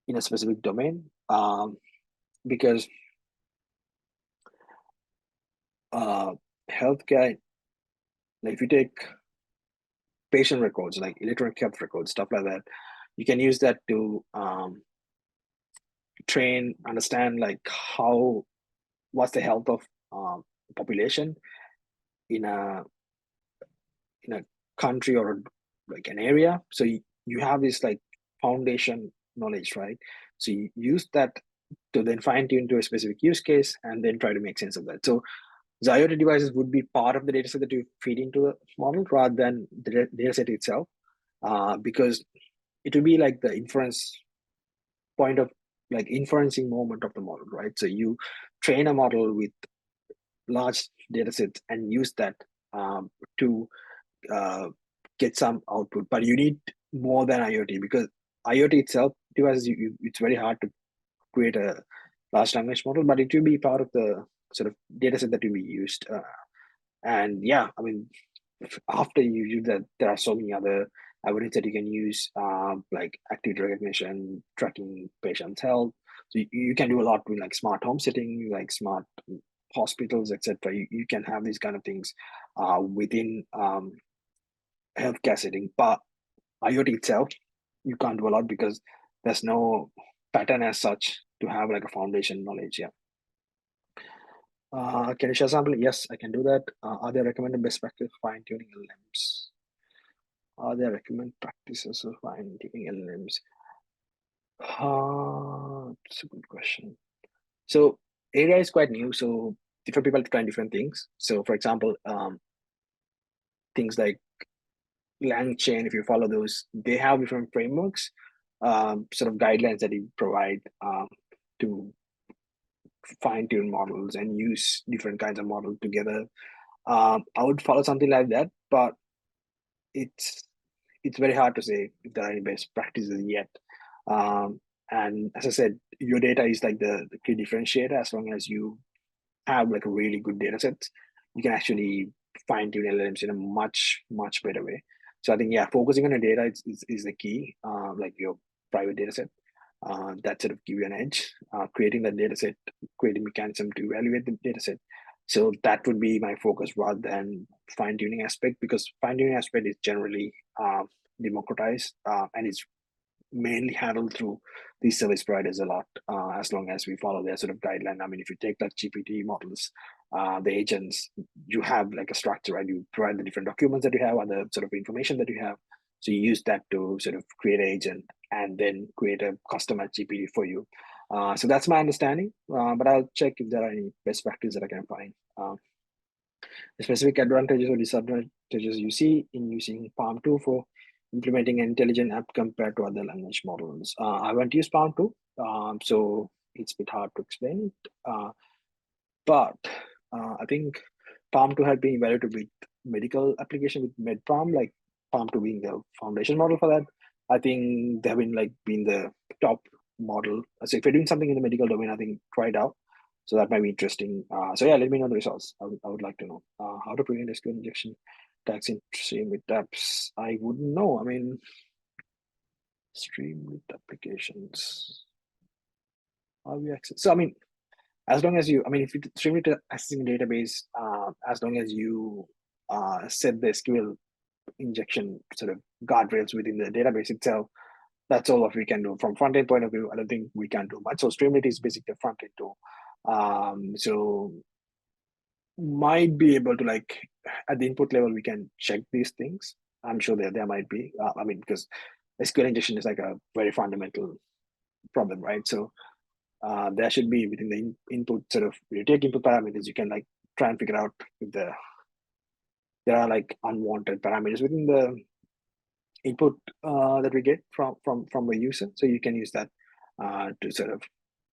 in a specific domain. Because healthcare, like if you take patient records, like electronic health records, stuff like that, you can use that to understand like what's the health of population in a country or like an area. So you have this like foundation knowledge, right? So you use that to then fine tune to a specific use case and then try to make sense of that. So the IoT devices would be part of the data set that you feed into the model rather than the data set itself, because it would be like the inference point of like inferencing moment of the model, right? So you train a model with large data sets and use that to get some output. But you need more than IoT, because IoT itself, it's very hard to create a large language model, but it will be part of the sort of data set that will be used. And yeah, I mean, after you use that, there are so many other algorithms that you can use, like activity recognition, tracking patient's health. So you can do a lot with like smart home settings, like smart hospitals, etc. You can have these kind of things within healthcare setting. But IoT itself, you can't do a lot because there's no pattern as such to have like a foundation knowledge. Yeah. Can you share sample? Yes, I can do that. Are there recommended best practice fine-tuning LLMs? Are there recommended practices for fine-tuning LLMs? It's a good question. So AI is quite new, so different people try different things. So for example, things like LangChain, if you follow those, they have different frameworks, sort of guidelines that you provide to fine-tune models and use different kinds of models together. I would follow something like that, but it's very hard to say if there are any best practices yet. And as I said, your data is like the key differentiator. As long as you have like a really good data set, you can actually fine-tune LLMs in a much better way. So I think, yeah, focusing on your data is the key, like your private data set. That sort of give you an edge. Creating that data set, creating mechanism to evaluate the data set. So that would be my focus rather than fine-tuning aspect, because fine-tuning aspect is generally democratized and it's mainly handled through these service providers a lot, as long as we follow their sort of guideline. I mean, if you take that GPT models, the agents, you have like a structure, right? You provide the different documents that you have, other sort of information that you have. So you use that to sort of create an agent and then create a customized GPT for you. So that's my understanding, but I'll check if there are any best practices that I can find. The specific advantages or disadvantages you see in using Palm 2 for implementing an intelligent app compared to other language models. I haven't used Palm 2, so it's a bit hard to explain it. But I think Palm 2 had been evaluated with medical application with MedPalm, like Palm 2 being the foundation model for that. I think they have been like being the top model. So if you're doing something in the medical domain, I think try it out. So that might be interesting. So yeah, let me know the results. I would like to know how to prevent SQL injection tags in Streamlit apps. I wouldn't know. I mean, Streamlit applications. How we access? So I mean, as long as you, I mean, if you Streamlit accessing database, as long as you set the SQL injection sort of guardrails within the database itself, that's all what we can do. From front end point of view, I don't think we can do much. So Streamlit is basically the front end tool. So might be able to, like, at the input level, we can check these things. I'm sure there might be. I mean, because SQL injection is like a very fundamental problem, right? So there should be within the input sort of, you take input parameters, you can like try and figure out if there are like unwanted parameters within the input that we get from a user. So you can use that to sort of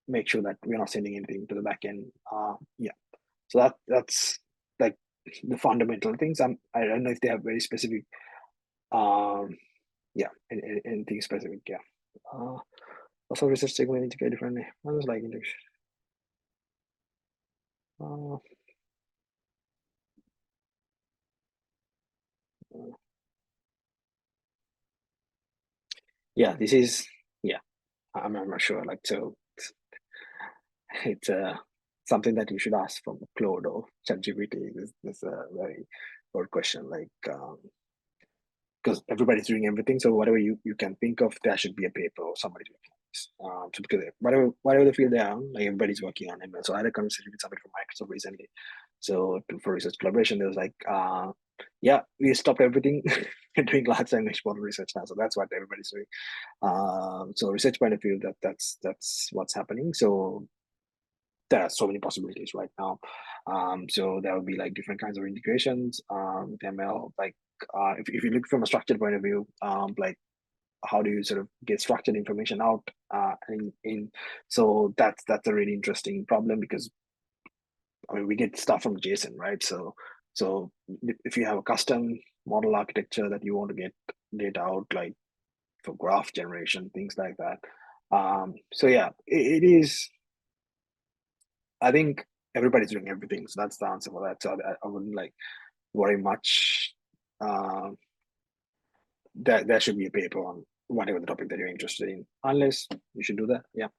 make sure that we're not sending anything to the backend. Yeah. So that's like the fundamental things. I don't know if they have very specific, yeah, anything specific. Yeah. Also, research segment integrate differently. I was like integration. Yeah, this is, yeah, I'm not sure. Like, so it's something that you should ask from Claude or ChatGPT. This is a very good question. Like, because everybody's doing everything, so whatever you can think of, there should be a paper or somebody doing this. So because whatever the field they are, like everybody's working on ML. So I had a conversation with somebody from Microsoft recently. So for research collaboration, there was like, yeah, we stopped everything and doing large language model research now. So that's what everybody's doing. So research point of view, that's what's happening. So there are so many possibilities right now. So there will be like different kinds of integrations with ML. Like if you look from a structured point of view, like how do you sort of get structured information out so that's a really interesting problem, because I mean, we get stuff from JSON, right? So if you have a custom model architecture that you want to get data out, like for graph generation, things like that. So yeah, it is. I think everybody's doing everything, so that's the answer for that. So I wouldn't like worry much. There should be a paper on whatever the topic that you're interested in, unless you should do that. Yeah.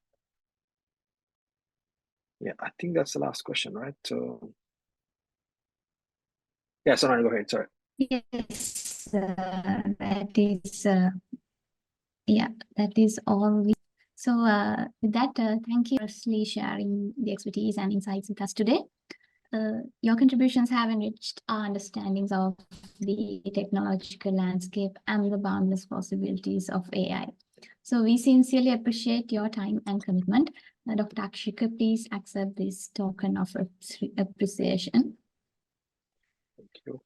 Yeah, I think that's the last question, right? So yeah, Sonali, go ahead. Sorry. Yes, that is yeah, that is all. So with that, thank you for firstly sharing the expertise and insights with us today. Your contributions have enriched our understandings of the technological landscape and the boundless possibilities of AI. So we sincerely appreciate your time and commitment. Dr. Akshika, please accept this token of appreciation. Thank you.